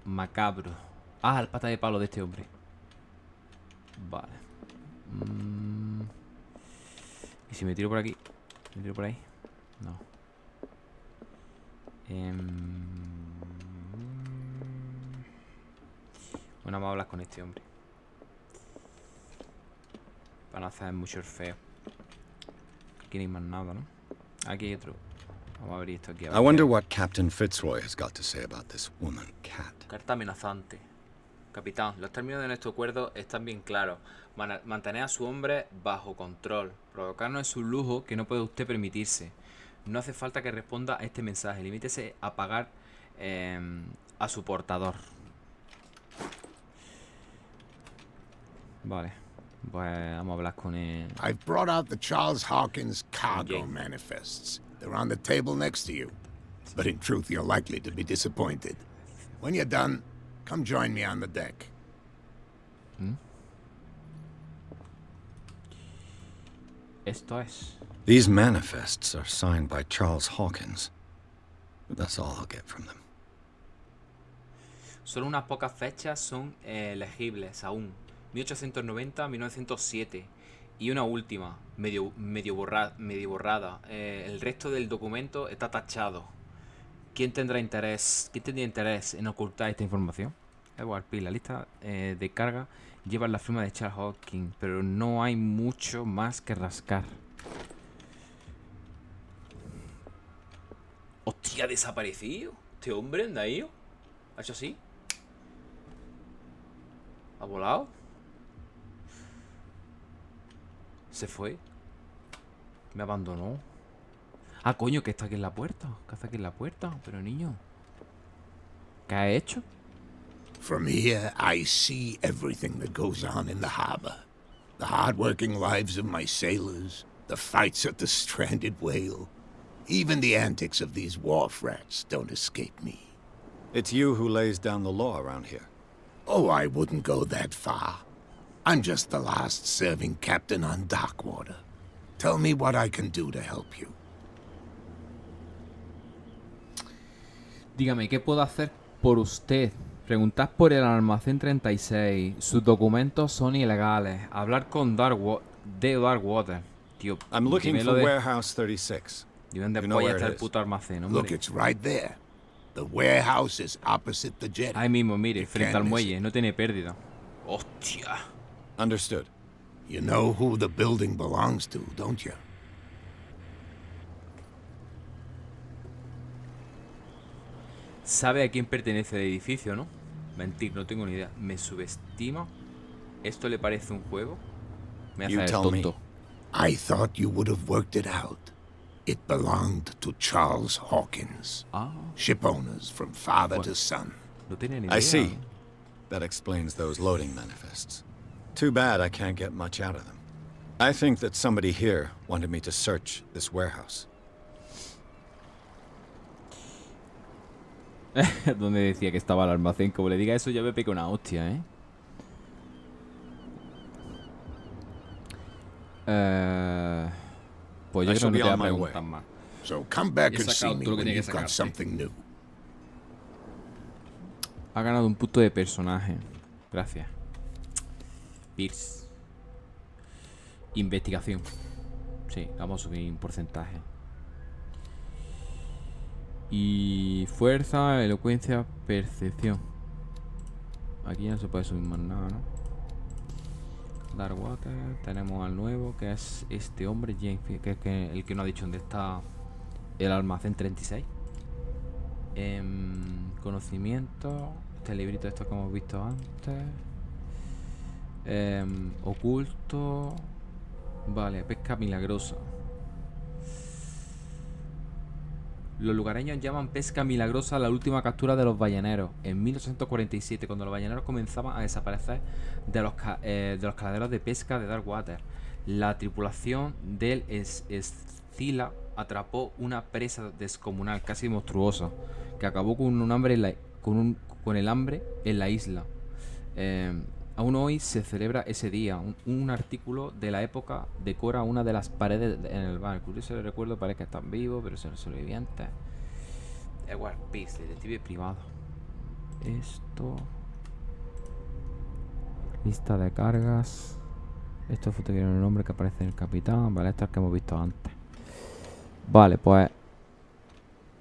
macabro. Ah, el pata de palo de este hombre. Vale. ¿Y si me tiro por aquí? ¿Me tiro por ahí? No. Bueno, vamos a hablar con este hombre. Para no hacer mucho el feo. Aquí no hay más nada, ¿no? Aquí hay otro. Vamos a abrir esto aquí. A ver I wonder qué- what Captain Fitzroy has got to say about this woman, Cat. Carta amenazante. Capitán, los términos de nuestro acuerdo están bien claros. Mantener a su hombre bajo control. Provocarnos es un lujo que no puede usted permitirse. No hace falta que responda a este mensaje. Limítese a pagar a su portador. Vale. Pues vamos a hablar con él. I've brought out the Charles Hawkins cargo manifests. They're on the table next to you. But in truth, you're likely to be disappointed. When you're done, come join me on the deck. Esto es. These manifests are signed by Charles Hawkins. But that's all I'll get from them. Solo unas pocas fechas son legibles aún. 1890, 1907. Y una última, medio borrada. El resto del documento está tachado. ¿Quién tendría interés en ocultar esta información? Edward P. La lista de carga lleva la firma de Charles Hawkins, pero no hay mucho más que rascar. ¡Hostia, ha desaparecido! ¿Este hombre anda ahí? ¿Ha hecho así? ¿Ha volado? ¿Se fue? ¿Me abandonó? Ah, coño, que está aquí en la puerta. ¿Qué hace aquí en la puerta? Pero niño, ¿qué ha hecho? From here, I see everything that goes on in the harbor. The hard-working lives of my sailors, the fights at the stranded whale. Even the antics of these wharf rats don't escape me. It's you who lays down the law around here. Oh, I wouldn't go that far. I'm just the last serving captain on Darkwater. Tell me what I can do to help you. Dígame, ¿qué puedo hacer por usted? Preguntad por el almacén 36. Sus documentos son ilegales. Hablar con Darkwater. Tío, I'm looking for warehouse 36. Dime dónde polla está el puto almacén, hombre. Look, it's right there. The warehouse is opposite the jetty. Ahí mismo, mire, frente al muelle. No tiene pérdida. ¡Hostia! Understood. You know who the building belongs to, don't you? Sabe a quién pertenece el edificio, ¿no? Mentir, no tengo ni idea. ¿Me subestima? ¿Esto le parece un juego? Me hace el tonto. I thought you would have worked it out. It belonged to Charles Hawkins. Ship owners from father to son. No tenía ni idea. I see. That explains those loading manifests. Too bad I can't get much out of them. I think that somebody here wanted me to search this warehouse. Donde decía que estaba el almacén. Como le diga eso ya me pega una hostia, ¿eh? Pues yo creo que no te voy a preguntar más. So come back and see me when you've got something new. Ha ganado un punto de personaje. Gracias. Pierce. Investigación. Sí, vamos a subir un porcentaje. Y fuerza, elocuencia, percepción. Aquí no se puede subir más nada, ¿no? Darkwater. Tenemos al nuevo, que es este hombre, James, que es el que no ha dicho dónde está el almacén 36. Conocimiento. Este librito esto que hemos visto antes. Oculto. Vale, pesca milagrosa. Los lugareños llaman pesca milagrosa la última captura de los balleneros en 1847, cuando los balleneros comenzaban a desaparecer de los caladeros de pesca de Darkwater. La tripulación del Escila atrapó una presa descomunal, casi monstruosa, que acabó con un hambre con el hambre en la isla. Aún hoy se celebra ese día. Un artículo de la época decora una de las paredes en el bar. Curioso el recuerdo, parece que están vivos, pero son sobrevivientes. Edward Peace, detective privado. Esto. Lista de cargas. Esto es el nombre que aparece en el capitán. Vale, esto es que hemos visto antes. Vale, pues.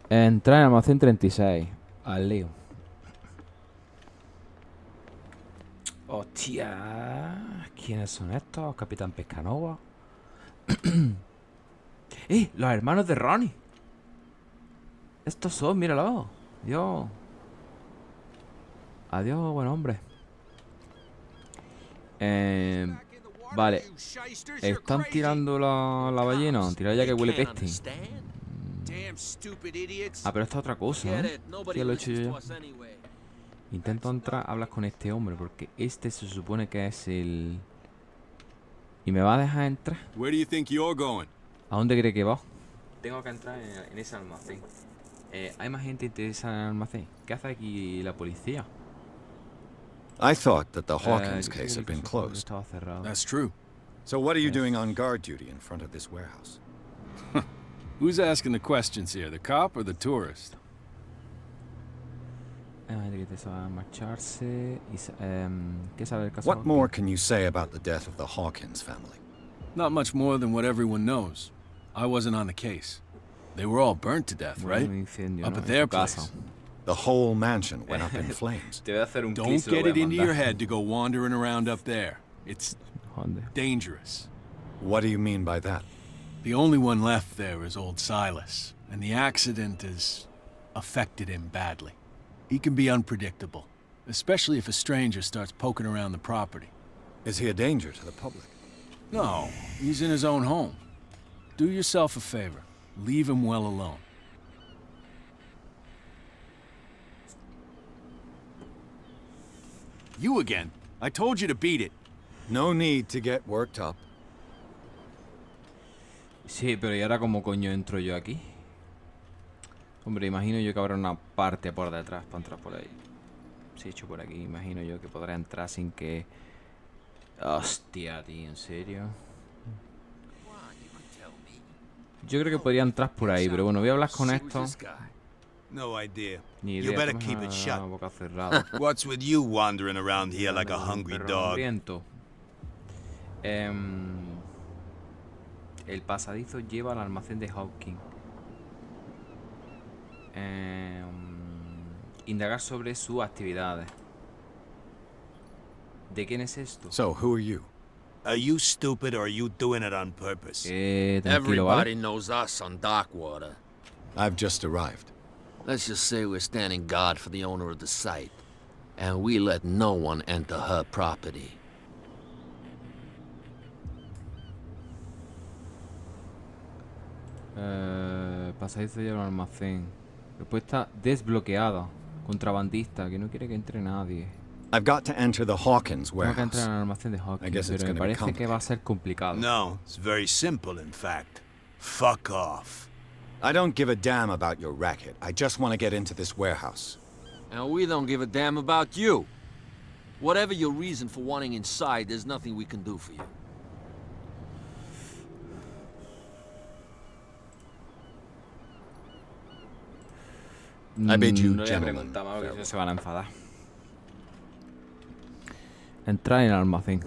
Entrar en almacén 36. Al lío. Hostia, ¿quiénes son estos? Capitán Pescanova. Los hermanos de Ronnie. Estos son, míralo. Dios. Adiós, buen hombre. Vale. ¿Están tirando la ballena? Tirar ya que huele peste. damn stupid idiots. Ah, pero esta es otra cosa, ¿no? Get it. Nobody Sí, lo he hecho listens yo to ya. us anyway. Intento entrar, hablas con este hombre, porque este se supone que es el... ¿Y me va a dejar entrar? Where do you think you're going? ¿A dónde cree que va? Tengo que entrar en ese almacén. ¿Hay más gente interesada en el almacén? ¿Qué hace aquí la policía? I thought that the Hawkins case had been closed. Estaba cerrado. That's true. So what are you doing on guard duty in front of this warehouse? Who's asking the questions here, the cop or the tourist? Hay gente que interesa marcharse. ¿Qué sabe el caso? What more can you say about the death of the Hawkins family? Not much more than what everyone knows. I wasn't on the case. They were all burnt to death, right? Up at their place. The whole mansion went up in flames. Don't get it into your head to go wandering around up there. It's dangerous. What do you mean by that? The only one left there is old Silas, and the accident has affected him badly. He can be unpredictable, especially if a stranger starts poking around the property. Is he a danger to the public? No, he's in his own home. Do yourself a favor. Leave him well alone. You again. I told you to beat it. No need to get worked up. Sí, pero ¿y ahora cómo coño entro yo aquí? Hombre, imagino yo que habrá una parte por detrás para entrar por ahí. Si he hecho por aquí, imagino yo que podrá entrar sin que... Hostia, tío, ¿en serio? Yo creo que podría entrar por ahí, pero bueno, voy a hablar con esto. No idea. Ni You idea, better tenemos keep it la shut. boca cerrada. What's with you wandering around here like a hungry Perro dog? hambriento. El pasadizo lleva al almacén de Hawking. Indagar sobre sus actividades. ¿De quién es esto? So, who are you? Are you stupid or are you doing it on purpose? Tranquilo, ¿vale? Everybody knows us on Darkwater. I've just arrived. Let's just say we're standing guard for the owner of the site, and we let no one enter her property. Pasadizo lleva al almacén. Respuesta desbloqueada. Contrabandista, que no quiere que entre nadie. I've got to enter the Hawkins Tengo que entrar warehouse. en el almacén de I Hawking, guess it's pero me gonna be parece que va a ser complicado. No, it's very simple, in fact. Fuck off. I don't give a damn about your racket. I just want to get into this warehouse. And we don't give a damn about you. Whatever your reason for wanting inside, there's nothing we can do for you. I bid you, No voy a gentlemen, preguntar más porque farewell. no se van a enfadar. Entrar en el almacén.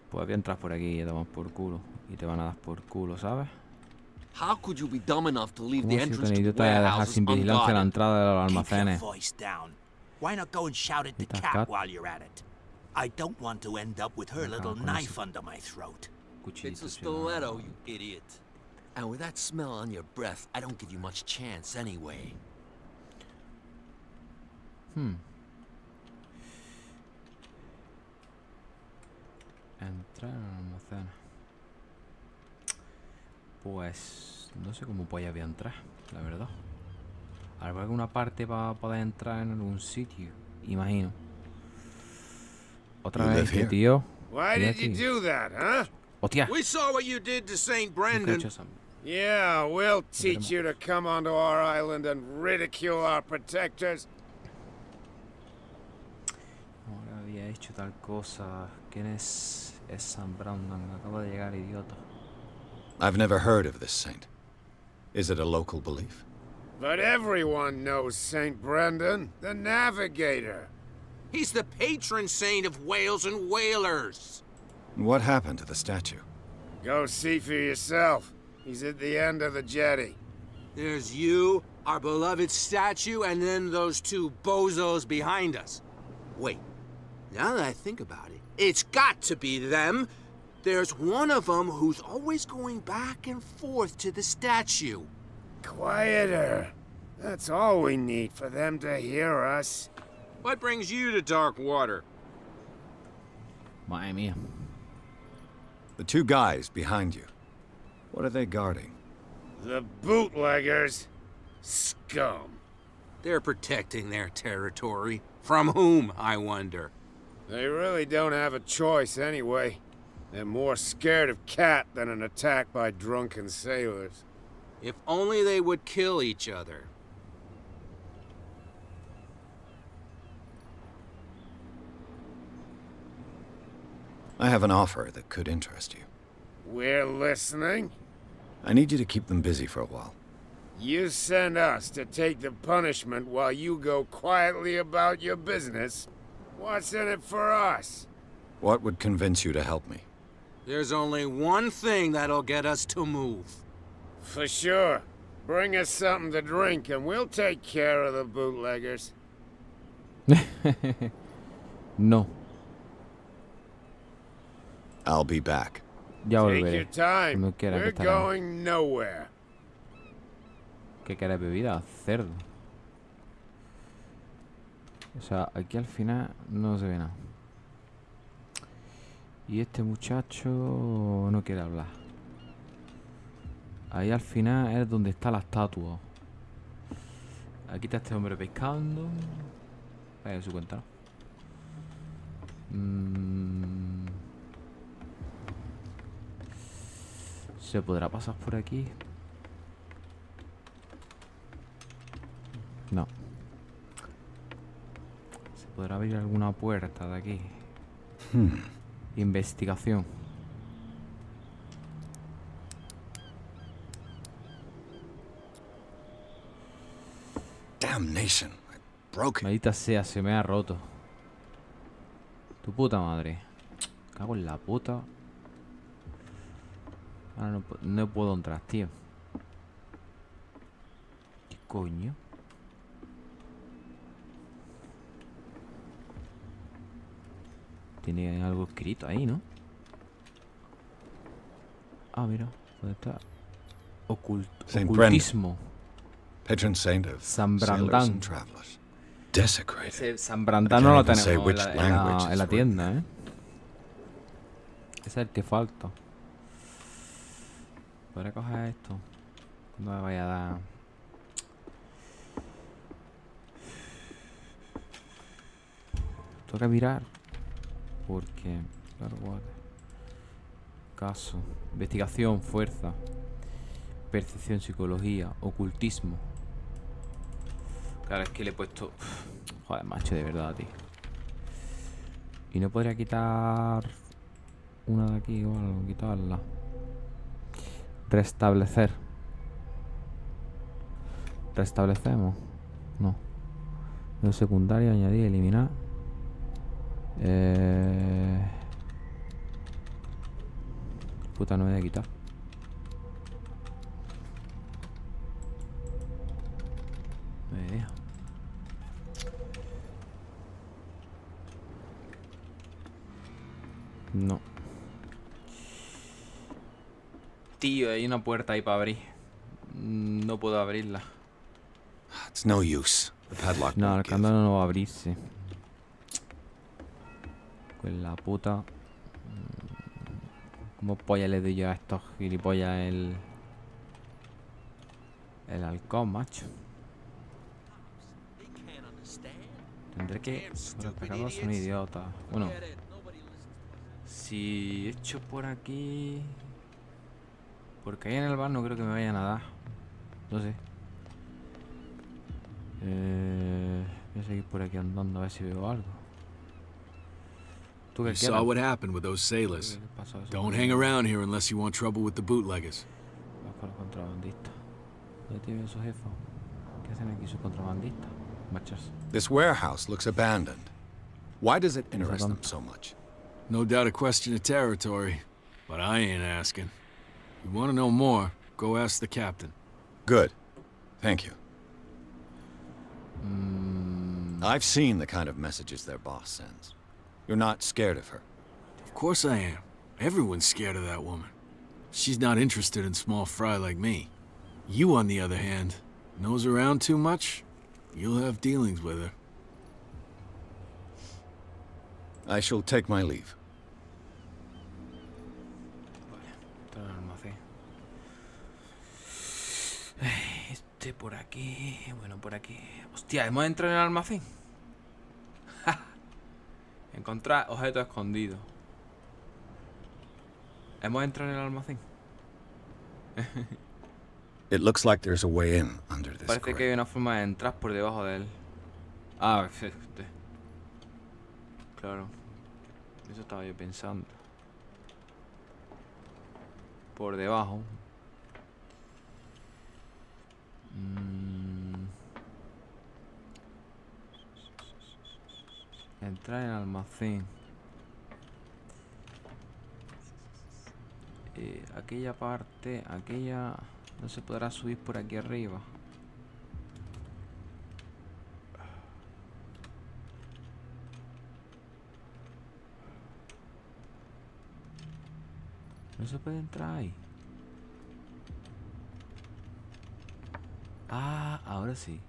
Pues voy a entrar por aquí y te damos por culo. Y te van a dar por culo, ¿sabes? How could you be dumb enough to leave ¿Cómo the si entrance tan to the idiota de dejar warehouses sin vigilancia la unguarded? entrada de los Keep your almacenes? voice down. Why not go and shout at the Esta cat cat. while you're at it? I don't want to end up with her little con knife eso. under my throat. It's a stiletto, you idiot. And with that smell on your breath, I don't give you much chance anyway. Entrar en el almacén. Pues no sé cómo voy a entrar, la verdad. Habrá alguna parte para poder entrar en algún sitio, imagino. Otra You vez, live here? tío. Why Estoy did you aquí. do that, huh? Hostia. We saw what you did to St. Nunca he Brendan. hecho eso. Yeah, we'll teach you to come onto our island and ridicule our protectors. Ahora había hecho tal cosa. ¿Quién es Sam Brandon? Acaba de llegar, idiota. I've never heard of this saint. Is it a local belief? But everyone knows St. Brendan, the navigator. He's the patron saint of whales and whalers. What happened to the statue? Go see for yourself. He's at the end of the jetty. There's you, our beloved statue, and then those two bozos behind us. Wait, now that I think about it, it's got to be them. There's one of them who's always going back and forth to the statue. Quieter. That's all we need for them to hear us. What brings you to Darkwater? Madre mía. The two guys behind you. What are they guarding? The bootleggers. Scum. They're protecting their territory. From whom, I wonder? They really don't have a choice anyway. They're more scared of Cat than an attack by drunken sailors. If only they would kill each other. I have an offer that could interest you. We're listening. I need you to keep them busy for a while. You send us to take the punishment while you go quietly about your business. What's in it for us? What would convince you to help me? There's only one thing that'll get us to move. For sure. Bring us something to drink and we'll take care of the bootleggers. No. I'll be back. Ya Take volveré. your time. Cuando quiera que We're estaré. going nowhere. ¿Qué quieres bebida? Cerdo. O sea, aquí al final no se ve nada. Y este muchacho no quiere hablar. Ahí al final es donde está la estatua. Aquí está este hombre pescando. Vaya su cuenta, ¿no? ¿Se podrá pasar por aquí? No. ¿Se podrá abrir alguna puerta de aquí? Investigación. Damnation. I broke it. Maldita sea, se me ha roto. Tu puta madre. Cago en la puta. Ahora no puedo entrar, tío. ¿Qué coño? Tiene algo escrito ahí, ¿no? Ah, mira. ¿Dónde está? Saint Ocultismo. Patron saint of San sailors Brandán. and travelers. Desecrated. Ese San Brandán no lo I can't even say tenemos which en language la is tienda, ¿eh? Ese es el que falta. Podré coger esto. No me vaya a dar. Tengo que mirar. Porque. Claro, caso. Investigación, fuerza. Percepción, psicología. Ocultismo. Claro, es que le he puesto. Joder, macho, de verdad, tío. Y no podría quitar una de aquí o algo. Quitarla. Restablecer. Restablecemos. No. No secundaria, añadir, eliminar. Puta, no me voy a quitar. No me deja. No. Tío, hay una puerta ahí para abrir. No puedo abrirla. It's no use. The padlock No, won't el give. candado no va a abrirse. Con la puta. ¿Cómo polla le doy yo a estos gilipollas el halcón, macho? Tendré que... Los pecados son idiotas. Bueno. Si echo por aquí... Porque ahí en el bar no creo que me vayan a dar. No sé. Voy a seguir por aquí andando a ver si veo algo. ¿Tú qué You quieres? saw what happened with those sailors. ¿Qué pasó eso? Don't hang around here unless you want trouble with the bootleggers. Vas con los contrabandistas. ¿Dónde tiene su jefe? ¿Qué hacen aquí sus contrabandistas? Marcharse. This warehouse looks abandoned. Why does it interest them so much? No doubt a question of territory, but I ain't asking. If you want to know more, go ask the captain. Good. Thank you. I've seen the kind of messages their boss sends. You're not scared of her. Of course I am. Everyone's scared of that woman. She's not interested in small fry like me. You, on the other hand, nose around too much, you'll have dealings with her. I shall take my leave. Este por aquí. Bueno, por aquí. Hostia, ¿hemos entrado en el almacén? Encontrar objeto escondido. ¿Hemos entrado en el almacén? It looks like there's a way in under this Parece que grate. hay una forma de entrar por debajo de él. Ah, claro. Eso estaba yo pensando. Por debajo. Entrar en el almacén. Aquella parte, aquella... No se podrá subir por aquí arriba. No se puede entrar ahí. Ah, ahora sí.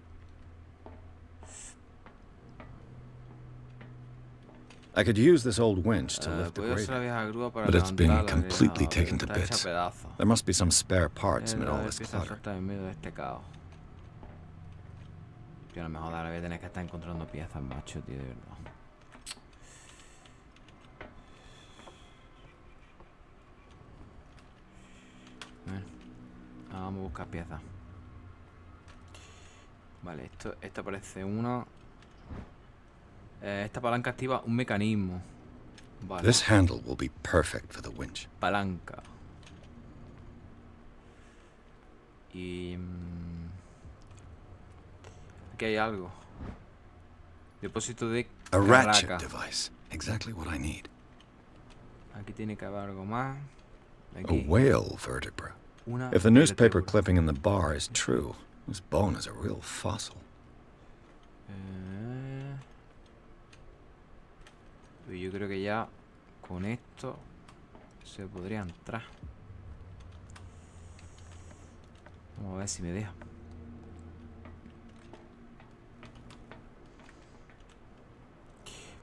I could use this old winch to lift the Puedo usar la grate, vieja grúa para but it's been levantarla, completely pero taken to está hecha bits. pedazos. There must be some spare parts amid all this Empieza a clutter. faltar en medio de este caos. Tío, no me jodas, ahora voy a tener que estar encontrando piezas, macho, tío, de verdad. Bueno, vamos a buscar piezas. Vale, esto parece una... esta palanca activa un mecanismo. Vale. This handle will be perfect for the winch. Palanca. Y... aquí hay algo. Depósito de A ratchet carraca. device. Exactly what I need. Aquí tiene que haber algo más. A Aquí. whale vertebra. Una If the newspaper vértebra. clipping in the bar is true, this bone is a real fossil. Yo creo que ya con esto se podría entrar. Vamos a ver si me deja.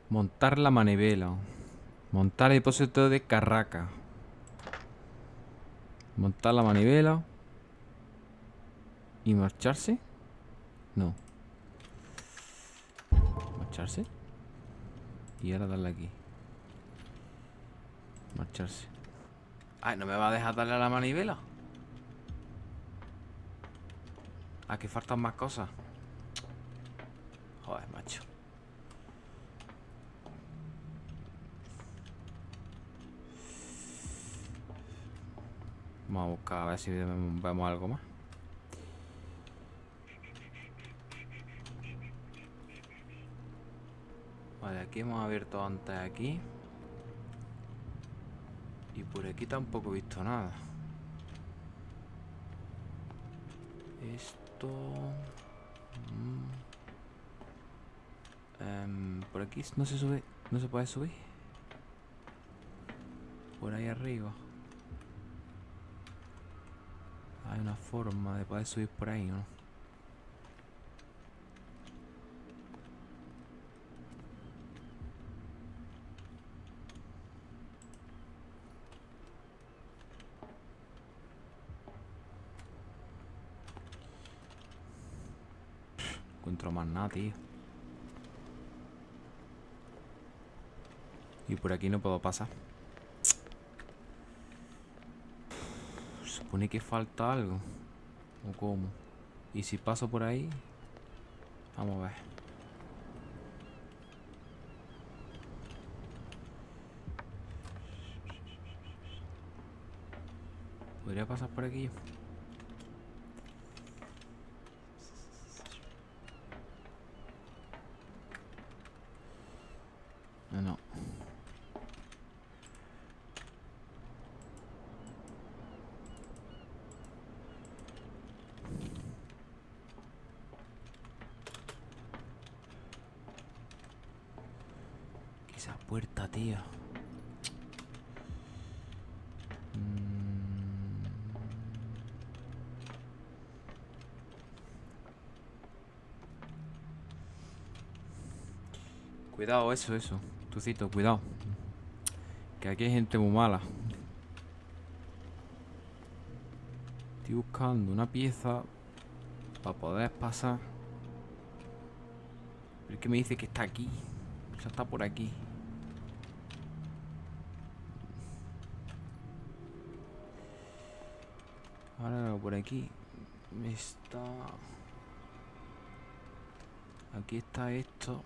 Montar la manivela. Montar el depósito de carraca. Montar la manivela. ¿Y marcharse? No. ¿Marcharse? Y ahora darle aquí. Marcharse. Ay, ¿no me va a dejar darle a la manivela? Aquí faltan más cosas. Joder, macho. Vamos a buscar a ver si vemos algo más. Vale, aquí hemos abierto antes aquí. Y por aquí tampoco he visto nada. Esto... por aquí no se sube. No se puede subir. Por ahí arriba. Hay una forma de poder subir por ahí, ¿no? Encuentro más nada, tío. Y por aquí no puedo pasar. Supone que falta algo. ¿O cómo? Y si paso por ahí... Vamos a ver. ¿Podría pasar por aquí? No. ¿Qué es esa puerta, tío? Cuidado, eso. Tucito, cuidado. Que aquí hay gente muy mala. Estoy buscando una pieza para poder pasar. Pero es que me dice que está aquí. O sea, está por aquí. Ahora por aquí. Está... Aquí está esto.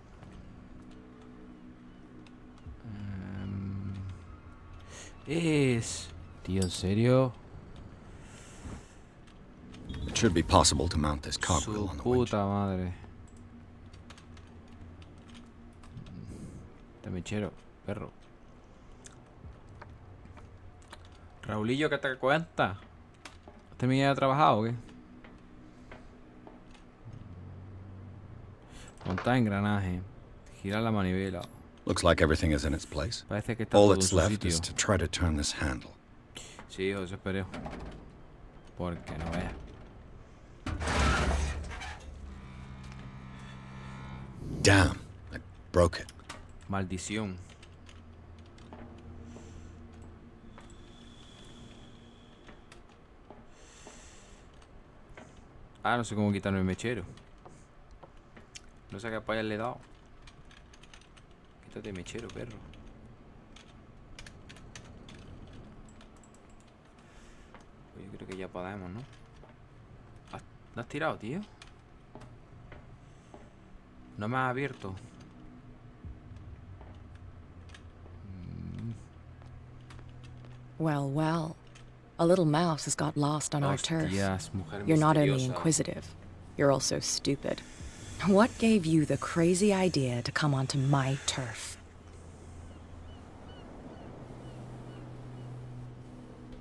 Tío, ¿en serio? It should be possible to mount this cogwheel on the winch. Puta madre. Este mechero, perro. Raulillo, ¿qué te cuenta? ¿Has terminado de trabajar o qué? Montar engranaje. Girar la manivela. Looks like everything is in its place. Parece que está All todo en that's su left sitio. is to try to turn this handle. Sí, hijo, eso espero. Porque no veas. Damn, I broke it. Maldición. Ah, no sé cómo quitarme el mechero. No sé qué payas le he dado. Quítate el mechero, perro. Pues yo creo que ya podemos, ¿no? ¿No has tirado, tío? No me has abierto. Well, well. A little mouse has got lost on our turf. You're not only inquisitive, you're also stupid. What gave you the crazy idea to come onto my turf?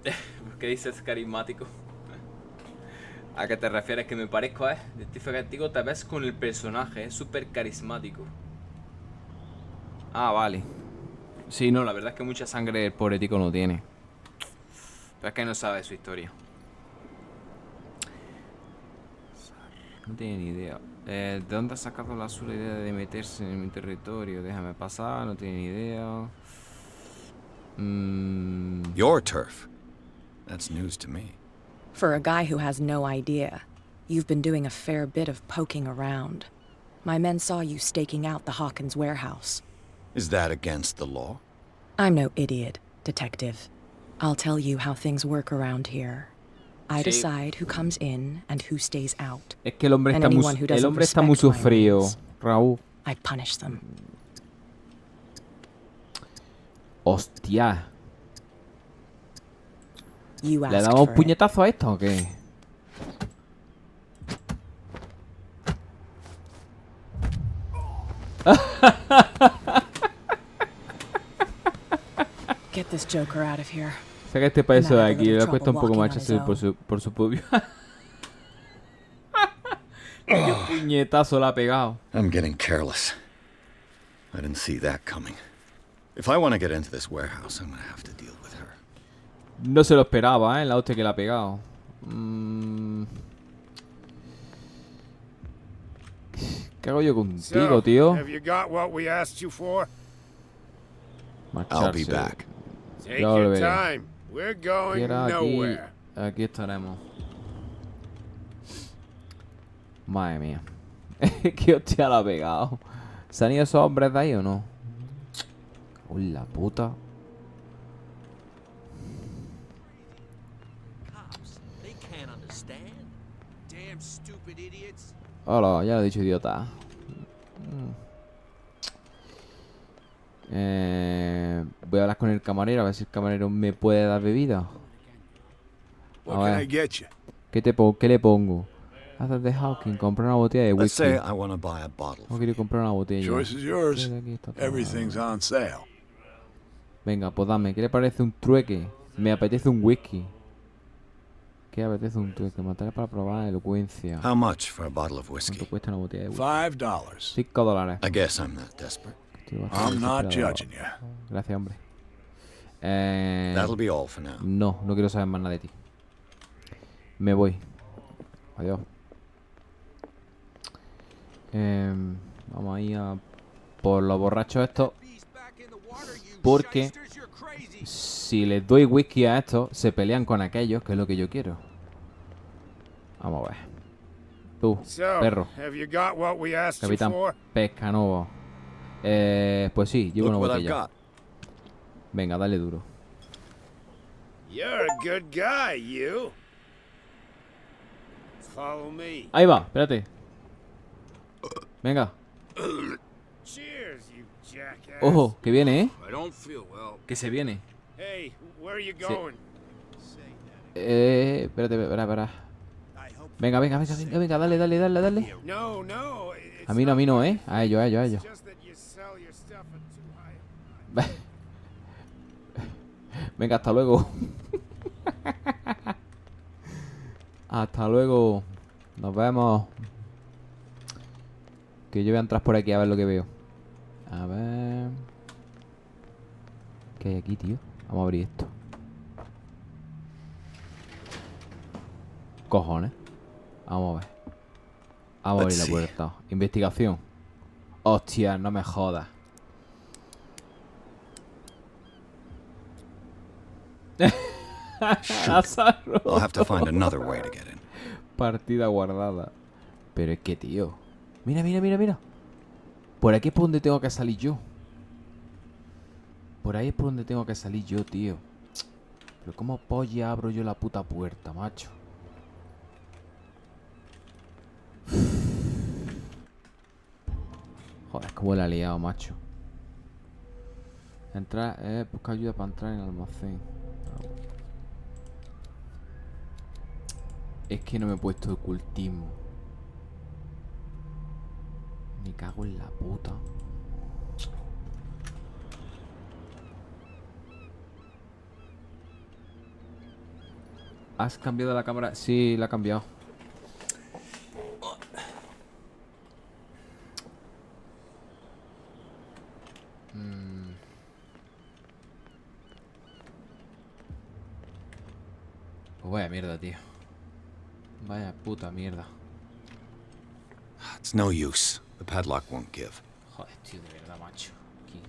¿Por qué dices carismático? ¿A qué te refieres? Que me parezco, Identificativo te ves con el personaje, es súper carismático. Ah, vale. Sí, no, la verdad es que mucha sangre el pobre tico no tiene. Pero es que no sabe su historia. No tiene ni idea. ¿De dónde ha sacado la sola idea de meterse en mi territorio? Déjame pasar, no tiene ni idea. Your turf. That's news to me. For a guy who has no idea, you've been doing a fair bit of poking around. My men saw you staking out the Hawkins warehouse. Is that against the law? I'm no idiot, detective. I'll tell you how things work around here. I decide who comes in and who stays out. Es que el hombre And está anyone muy, who el doesn't hombre está muy respect my sufrido, rules, Raúl. I punish them. Hostia. You ¿Le asked damos for it. puñetazo a esto o qué? Get this joker out of here. Saca este payaso de Nah, aquí, le little cuesta un poco trouble más walking on echarse his por su propio. Qué puñetazo le ha pegado. I'm getting careless. I didn't see that coming. If I want to get into this warehouse, I'm going to have to deal with her. No se lo esperaba, la hostia que le ha pegado. ¿Qué hago yo contigo, tío? Have you got what we asked you for? I'll be back. Take Ya your volveré. time. We're going Quiera aquí. nowhere. Aquí estaremos. Madre mía. Qué hostia la ha pegado. ¿Se han ido esos hombres de ahí o no? Uy, la puta. They can't understand. Damn stupid idiots. Hola, ya lo he dicho, idiota. Voy a hablar con el camarero, a ver si el camarero me puede dar bebida. What can I get you? ¿Qué le pongo? Haces de Hawking, comprar una botella de Let's whisky. say I want to buy a bottle. No quiero comprar una botella. Choice is yours. Sí, aquí está todo. Everything's on sale. Venga, pues dame. ¿Qué le parece un trueque? Me apetece un whisky. ¿Qué apetece un trueque? Matar para probar elocuencia. How much for a bottle of whiskey? ¿Cuánto cuesta una botella de whisky? $5. $5. I guess I'm not desperate. Estoy bastante I'm not desesperado. judging you. Gracias, hombre. That'll be all for now. No quiero saber más nada de ti. Me voy. Adiós. Vamos a ir a por los borrachos estos. Porque si les doy whisky a estos, se pelean con aquellos, que es lo que yo quiero. Vamos a ver. Tú, So, perro. have you got what we asked you Capitán for? Pescanovo. Pues sí, llevo una Look what I've botella. got. Venga, dale duro. You're a good guy, you. Follow me. Ahí va, espérate. Venga. Cheers, you jackass. Ojo, que viene, ¿eh? I don't feel well. Que se viene. Hey, where are you going? Espérate, espera. Venga, dale. No, A mí no, ¿eh? A ellos. just that you sell your stuff at too high. Venga, hasta luego. Hasta luego. Nos vemos. Que yo voy a entrar por aquí a ver lo que veo. A ver. ¿Qué hay aquí, tío? Vamos a abrir esto. Cojones. Vamos a ver. Vamos a abrir la puerta. Investigación. Hostia, no me jodas. I'll have to find another way to get in. Partida guardada. Pero es que, tío. Mira. Por aquí es por donde tengo que salir yo. Por ahí es por donde tengo que salir yo, tío. Pero ¿cómo polla abro yo la puta puerta, macho? Joder, cómo la he liado, macho. Entrar, busca ayuda para entrar en el almacén. Es que no me he puesto ocultismo. Me cago en la puta. ¿Has cambiado la cámara? Sí, la he cambiado. Pues vaya mierda, tío. Vaya puta mierda. It's no use. The padlock won't give. Joder, tío, de verdad, macho. Aquí.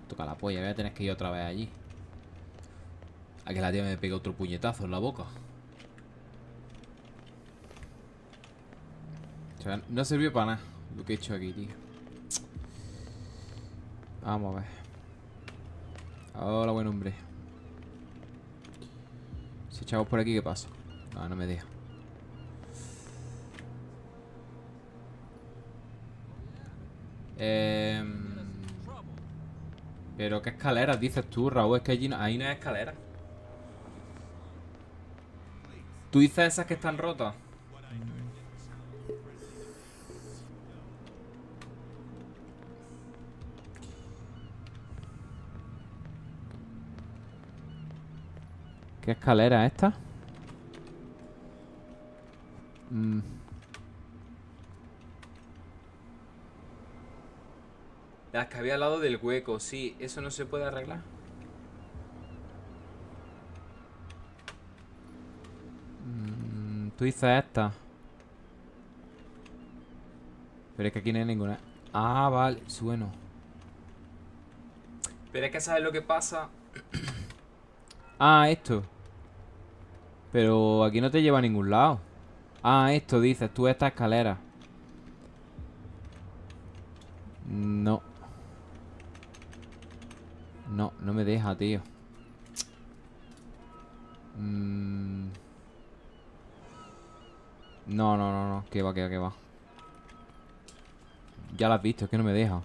Toca la polla, voy a tener que ir otra vez allí. A que la tía me pegue otro puñetazo en la boca. O sea, no sirvió para nada lo que he hecho aquí, tío. Vamos a ver. Hola, buen hombre. Si echamos por aquí, ¿qué pasa? No me deja. Pero ¿qué escaleras dices tú, Raúl? Es que allí ahí no hay escaleras. ¿Tú dices esas que están rotas? ¿Qué escalera es esta? Las que había al lado del hueco, sí. ¿Eso no se puede arreglar? Tú dices esta. Pero es que aquí no hay ninguna. Ah, vale, sueno. Pero es que ¿sabes lo que pasa? Ah, esto. Pero aquí no te lleva a ningún lado. Ah, esto dices, tú esta escalera. No. No me deja, tío. No. Que va. Ya la has visto, es que no me deja.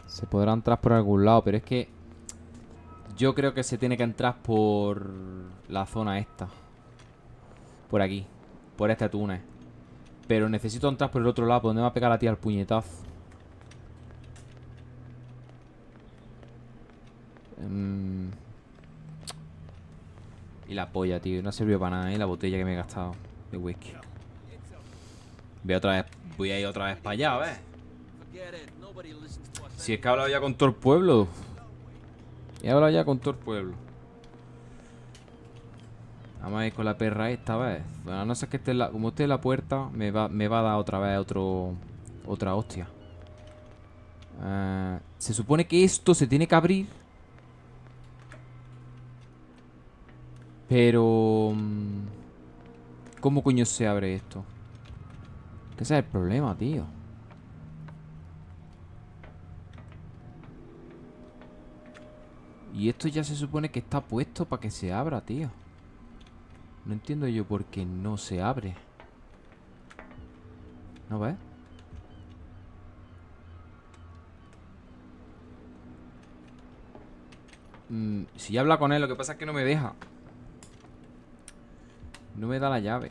Se podrá entrar por algún lado, pero es que yo creo que se tiene que entrar por la zona esta. Por aquí. Por este túnel. Pero necesito entrar por el otro lado, por donde me va a pegar la tía el puñetazo. Y la polla, tío. No ha servido para nada, ¿eh? La botella que me he gastado de whisky. Voy a ir otra vez para allá, a ver. Si es que he hablado ya con todo el pueblo. Vamos a ir con la perra esta vez. Bueno, no sé que esté como esté en la puerta, me va a dar otra vez otra hostia. Se supone que esto se tiene que abrir. Pero ¿cómo coño se abre esto? Que ese es el problema, tío. Y esto ya se supone que está puesto para que se abra, tío. No entiendo yo por qué no se abre. ¿No ves? Si ya habla con él, lo que pasa es que no me deja. No me da la llave.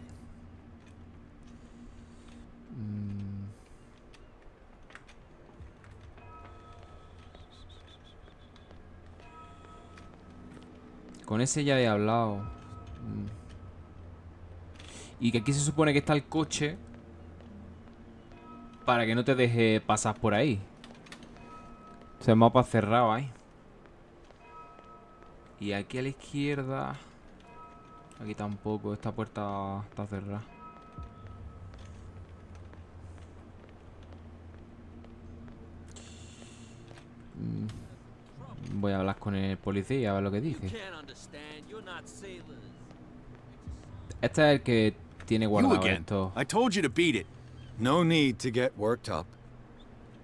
Con ese ya he hablado. Y que aquí se supone que está el coche para que no te deje pasar por ahí. O sea, el mapa cerrado ahí. Y aquí a la izquierda... Aquí tampoco, esta puerta está cerrada. Voy a hablar con el policía a ver lo que dice. Este es el que tiene guardado esto. I told you to beat it. No need to get worked up.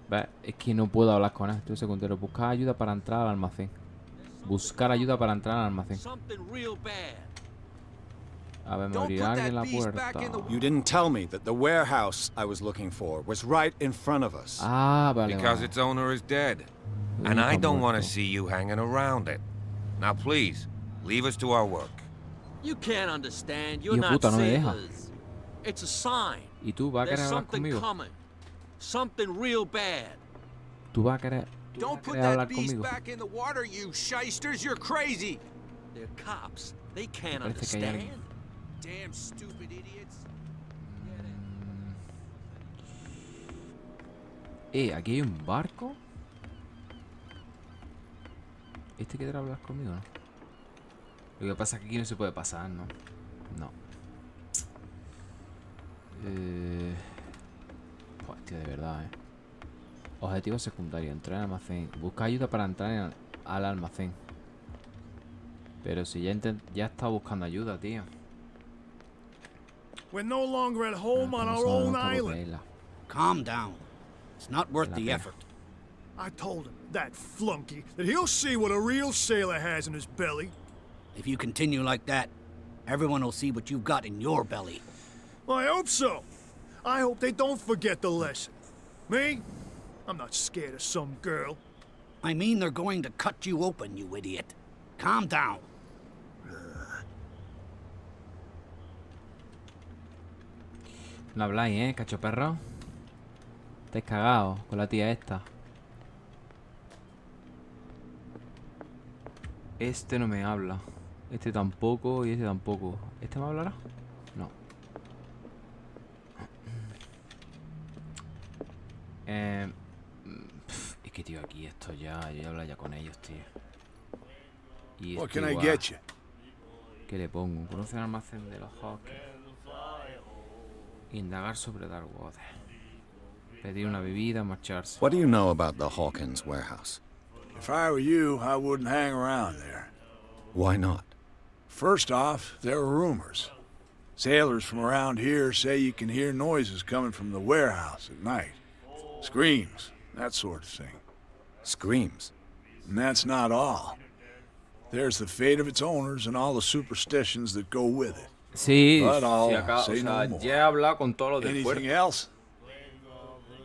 ¿Ves? Es que no puedo hablar con él. Estoy secundero. Buscar ayuda para entrar al almacén. Buscar ayuda para entrar al almacén. A ver, me abrirá alguien la puerta. You didn't tell me that the warehouse I was looking for was right in front of us. Ah, vale. Because its owner is dead. And I don't want to see you hanging around it. Now please, leave us to our work. You can't understand. You're not sailors. It's a sign. ¿Y tú vas a querer hablar conmigo? Something real bad. ¿Tú vas a querer Don't put hablar that beast conmigo? back in the water, you shysters. You're crazy. They're cops. They can't Parece que hay understand. alguien. Damn stupid idiots. Aquí hay un barco. ¿Este quiere hablar conmigo, no? Lo que pasa es que aquí no se puede pasar, ¿no? No. Pues, tío, de verdad, Objetivo secundario, entrar al almacén. Busca ayuda para entrar al almacén. Pero si ya he estado buscando ayuda, tío. We're no longer at home on our own island. Calm down. It's not worth the effort. I told him, that flunky, that he'll see what a real sailor has in his belly. If you continue like that, everyone will see what you've got in your belly. Well, I hope so. I hope they don't forget the lesson. Me? I'm not scared of some girl. I mean they're going to cut you open, you idiot. Calm down. No habláis, cacho perro. Estáis cagados con la tía esta. Este no me habla. Este tampoco y este tampoco. ¿Este me hablará? No. Es que, tío, aquí esto ya... Yo hablo ya con ellos, tío. Y What este can I igual. get you? ¿Qué le pongo? Conoce el almacén de los Hawkins. Indagar sobre Darkwater. Pedir una bebida, marcharse. What do you know about the Hawkins warehouse? If I were you, I wouldn't hang around there. Why not? First off, there are rumors. Sailors from around here say you can hear noises coming from the warehouse at night. Screams, that sort of thing. Screams? And that's not all. There's the fate of its owners and all the superstitions that go with it. Sí, But I'll sí, acá, say o sea, no more. ya he hablado con todos los del Anything puerto. else?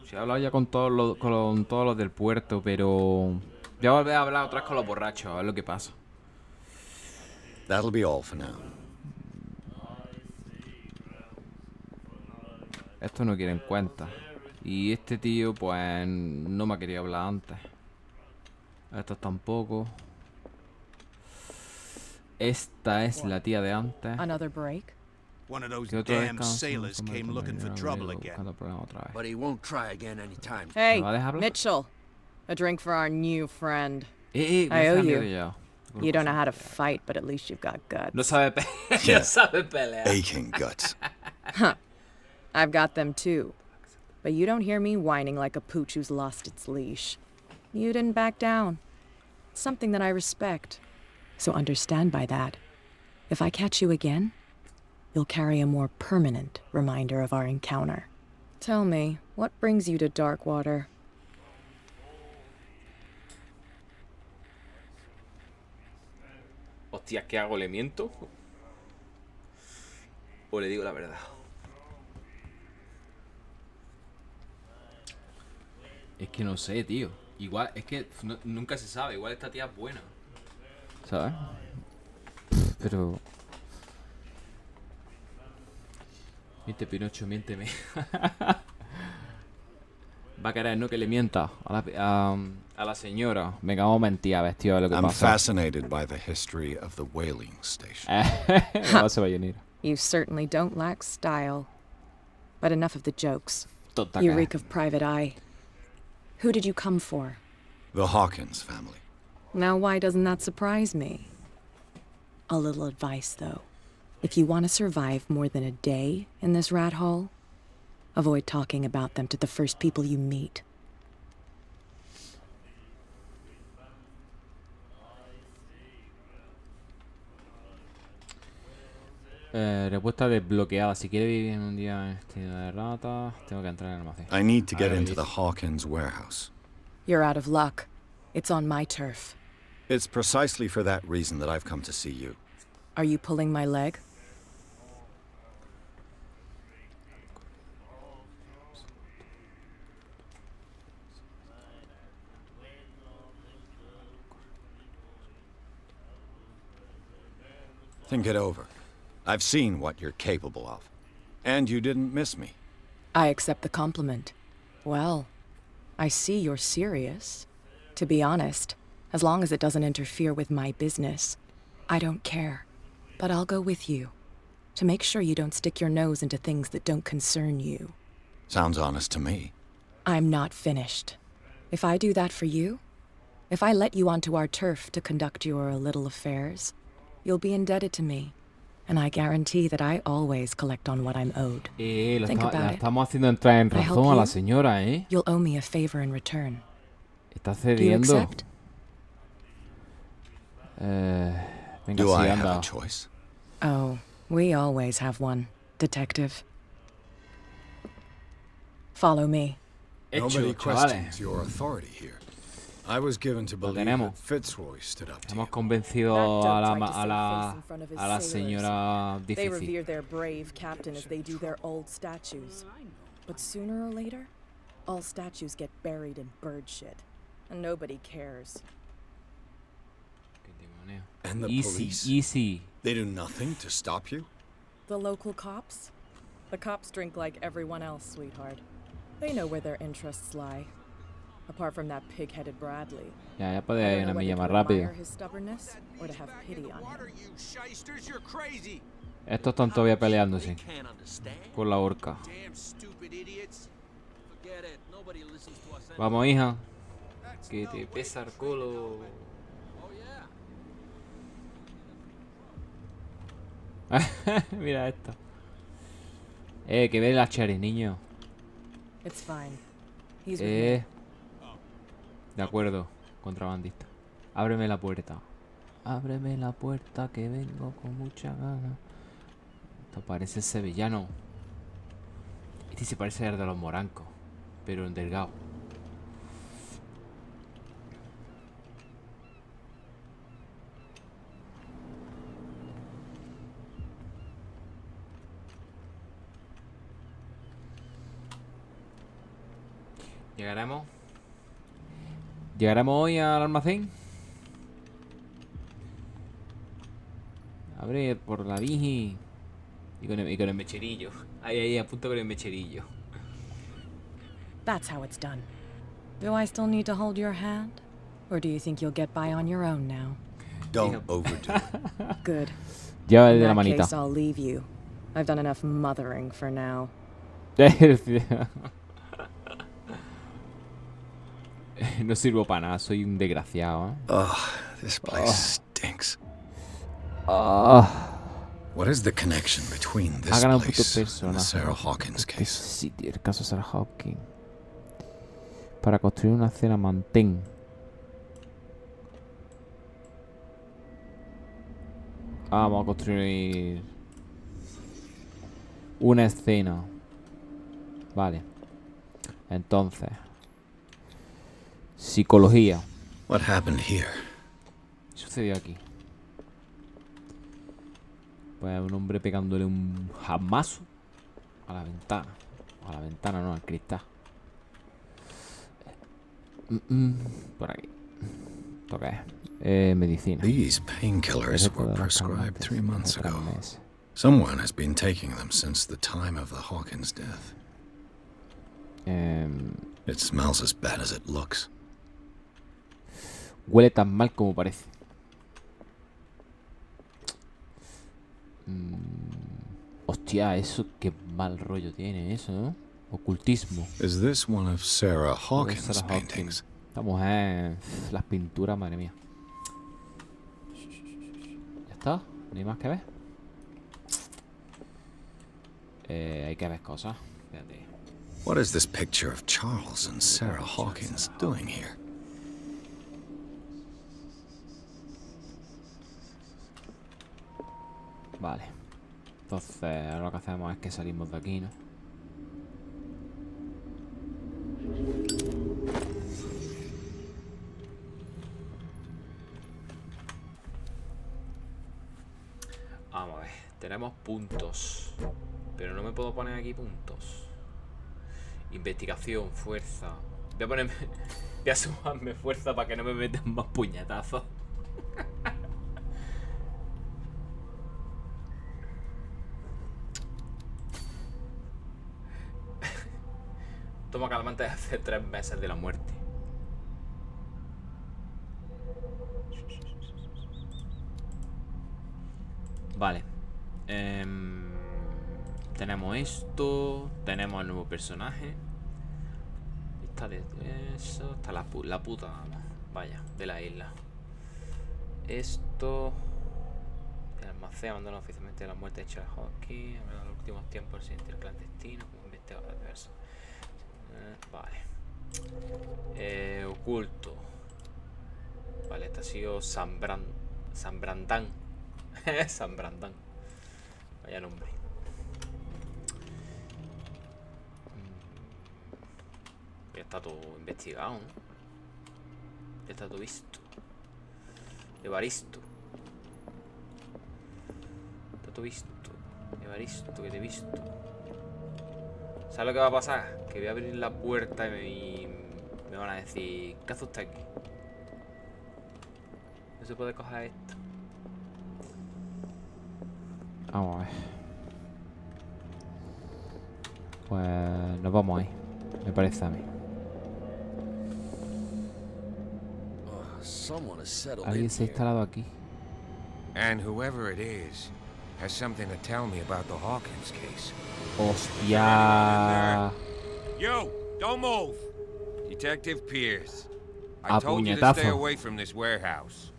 Sí, he hablado ya con todos los del puerto, pero... Voy a volver a hablar otra vez con los borrachos, a ver lo que pasa. That'll be all for now. Esto no quieren cuenta. Y este tío, pues, no me ha querido hablar antes. Estos tampoco. Esta es la tía de antes. Another break? One of those Que otro damn descanso, sailors como came looking for trouble again. buscando problemas otra vez. But he won't try again anytime. Hey, ¿Me va a dejar hablar? Mitchell. A drink for our new friend. I I owe you. you. You don't know how to fight, but at least you've got guts. No sabe Yeah. no sabe pelear. Aching guts. Huh. I've got them too. But you don't hear me whining like a pooch who's lost its leash. You didn't back down. Something that I respect. So understand by that. If I catch you again, you'll carry a more permanent reminder of our encounter. Tell me, what brings you to Darkwater? Hostia, ¿qué hago? ¿Le miento? ¿O le digo la verdad? Es que no sé, tío. Igual, es que nunca se sabe. Igual esta tía es buena, ¿sabes? Pero... Miente, Pinocho, miénteme. Va a querer, ¿no? Que le mienta a la señora. Venga, vamos a mentir, a ver, tío, a ver lo que I'm pasa. fascinated by the history of the whaling station. Ha. You certainly don't lack style. But enough of the jokes. You reek of private eye. Who did you come for? The Hawkins family. Now why doesn't that surprise me? A little advice, though. If you want to survive more than a day in this rat hole, avoid talking about them to the first people you meet. Respuesta desbloqueada. Si quiere vivir en un día en estilo de rata, tengo que entrar en el almacén. I need to get into the Hawkins warehouse. You're out of luck. It's on my turf. It's precisely for that reason that I've come to see you. Are you pulling my leg? Think it over. I've seen what you're capable of. And you didn't miss me. I accept the compliment. Well, I see you're serious. To be honest, as long as it doesn't interfere with my business, I don't care. But I'll go with you, to make sure you don't stick your nose into things that don't concern you. Sounds honest to me. I'm not finished. If I do that for you, if I let you onto our turf to conduct your little affairs, you'll be indebted to me. And I guarantee that I always collect on what I'm owed. Think about it. Estamos haciendo entrar en I help razón a la you, señora, ¿eh? You'll owe me a favor in return. Está Do you cediendo. accept? Venga, Do sí, I have anda. a choice? Oh, we always have one, detective. Follow me. Nobody Hecho, questions chavales. your authority here. I was given to believe tenemos. that Fitzroy stood up to you. Hemos convencido a la señora They difícil. revere their brave captain as they do their old statues. But sooner or later, all statues get buried in bird shit. And nobody cares. And the Easy, police? easy. They do nothing to stop you? The local cops? The cops drink like everyone else, sweetheart. They know where their interests lie. Apart from that pig-headed Bradley. Ya puede ir una milla más rápido. His stubbornness or to have pity on him. Estos están todavía peleándose por la horca. Vamos, hija. Que te pesa el culo. Mira esto. Que ve la Cherry, niño. It's fine. He's with me. De acuerdo, contrabandista. Ábreme la puerta. Ábreme la puerta que vengo con mucha gana. Esto parece sevillano. Este se parece al de los morancos, pero en delgado. ¿Llegaremos? ¿Llegaremos hoy al almacén? Abre por la vigi. Y con el mecherillo. Ahí, apunto con el mecherillo. That's how it's done. Do I still need to hold your hand? Or do you think you'll get by on your own now? Don't overdo it. Good. Lleva In de la that manita. case, I'll leave you. I've done enough mothering for now. No sirvo para nada, soy un desgraciado, ¿eh? Ugh, this place stinks. What is the connection between this Hagan un puto place and the personaje. Sarah Hawkins case? Sí, tío, el caso Sarah Hawkins. Para construir una cena mantén. Vamos a construir Una escena. Vale. Entonces. Psicología. What happened here? ¿Qué sucedió aquí? Pues un hombre pegándole un jamazo a la ventana. A la ventana, no, al cristal. Por aquí. ¿Esto qué es? Medicina. These painkillers were prescribed 3 months ago. Someone has been taking them since the time of the Hawkins death. It smells as bad as it looks. Huele tan mal como parece. Hostia, eso qué mal rollo tiene eso, ¿no? Ocultismo. Is this one of Sarah Hawkins' paintings? Esta mujer, las pinturas, madre mía. ¿Ya está? ¿No hay más que ver? Hay que ver cosas. Espérate. What is this picture of Charles and Sarah Hawkins doing here? Vale. Entonces, ahora lo que hacemos es que salimos de aquí, ¿no? Vamos a ver. Tenemos puntos. Pero no me puedo poner aquí puntos. Investigación, fuerza. Voy a ponerme... Voy a sumarme fuerza para que no me metan más puñetazos. Toma calmante de hace 3 meses de la muerte. Vale. Tenemos esto. Tenemos el nuevo personaje. Está de eso. Está la puta. Vaya, de la isla. Esto. El almacén abandona oficialmente la muerte de Charles Hawkins. En los últimos tiempos el siniestro clandestino como investigador adverso. Vale. Oculto. Vale, este ha sido San Brandán. San Brandán. Vaya nombre. Ya está todo investigado, ¿no? Ya está todo visto. Evaristo. Está todo visto. Evaristo, que te he visto. ¿Sabes lo que va a pasar? Que voy a abrir la puerta y me van a decir: ¿qué hace usted aquí? No se puede coger esto. Vamos a ver. Pues nos vamos ahí. Me parece a mí. Alguien se ha instalado aquí. And whoever it is has something to tell me about the Hawkins case. Hostia. Yo, don't move. Detective Pierce. I told you to stay away from this warehouse.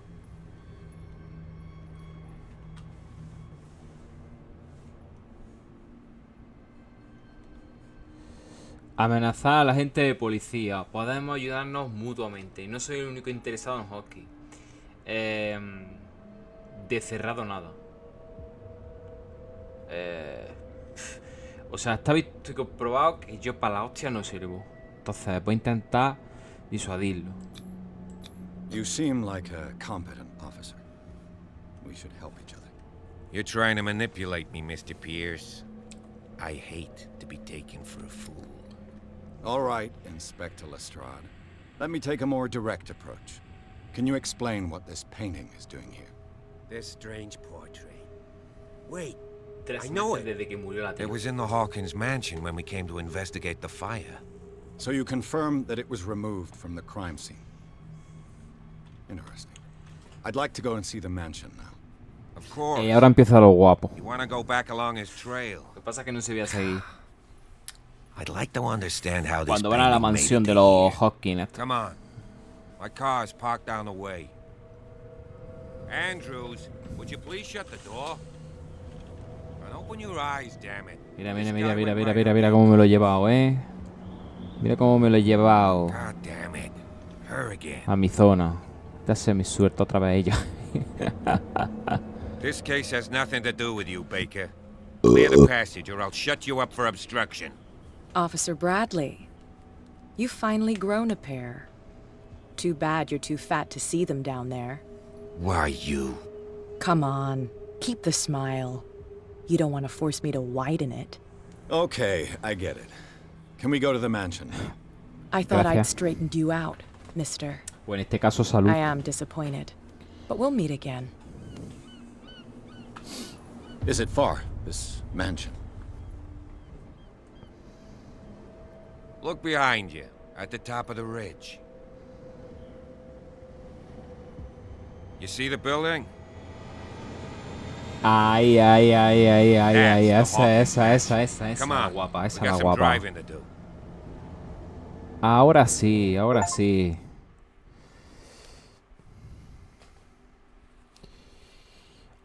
Amenazar a la gente de policía. Podemos ayudarnos mutuamente. Y no soy el único interesado en hockey. De cerrado nada. O sea, está visto y comprobado que yo para la hostia no sirvo. Entonces voy a intentar disuadirlo. You seem like a competent officer. We should help each other. You're trying to manipulate me, Mr. Pierce. I hate to be taken for a fool. All right, Inspector Lestrade. Let me take a more direct approach. Can you explain what this painting is doing here? This strange portrait. Wait, I know it. It was in the Hawkins mansion when we came to investigate the fire. So you confirm that it was removed from the crime scene? Interesting. I'd like to go and see the mansion now. Of course. Ahora empieza lo guapo. You want to go back along his trail? Lo que pasa es que no se veía seguir. I'd like to understand how this Cuando van a la mansión de los Hawkins. Come on. My car is parked down the way. Andrews, would you please shut the door? And open your eyes, damn it. Mira, mira, mira, mira, mira, mira, mira cómo me lo he llevado, Mira cómo me lo he llevado. God damn it. Her again. A mi zona. Esta es mi suerte otra vez ella. This case has nothing to do with you, Baker. Clear the passage, or I'll shut you up for obstruction. Officer Bradley, you've finally grown a pair. Too bad you're too fat to see them down there. Why, you? Come on, keep the smile. You don't want to force me to widen it. Okay, I get it. Can we go to the mansion? I thought I'd Gracias. straightened you out, mister. O en este caso, salud. I am disappointed, but we'll meet again. Is it far, this mansion? Look behind you, at the top of the ridge. You see the building? Ay, ay, ay, ay, ay, ay. That's the Esa, Hawkins esa, mansion. esa, esa. Come La on, guapa, we esa got la some guapa. driving to do. Ahora sí, ahora sí.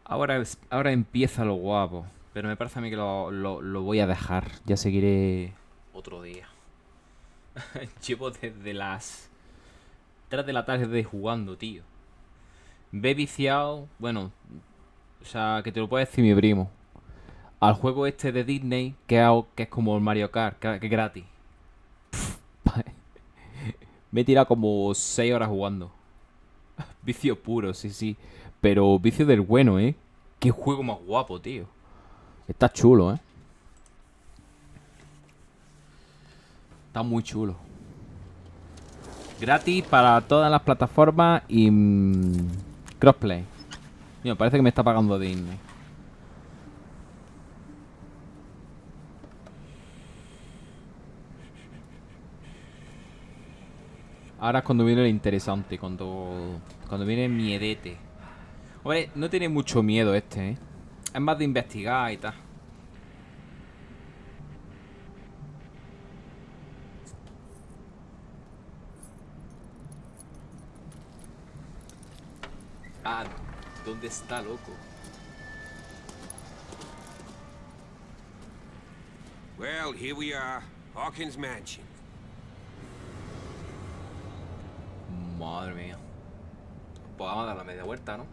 Ahora empieza lo guapo. Pero me parece a mí que lo voy a dejar. Ya seguiré otro día. Llevo desde las 3 de la tarde jugando, tío. Me he viciado, bueno, o sea, que te lo puede decir mi primo, al juego este de Disney, que es como el Mario Kart, que es gratis. Me he tirado como 6 horas jugando. Vicio puro, sí, sí. Pero vicio del bueno, ¿eh? Qué juego más guapo, tío. Está chulo, ¿eh? Está muy chulo. Gratis para todas las plataformas y crossplay. Mira, parece que me está pagando Disney. Ahora es cuando viene lo interesante, cuando viene miedete. Hombre, no tiene mucho miedo este, ¿eh? Es más de investigar y tal. Ah, ¿dónde está, loco? Well, here we are. Hawkins Mansion. Madre mía. Pues vamos a dar la media vuelta, ¿no?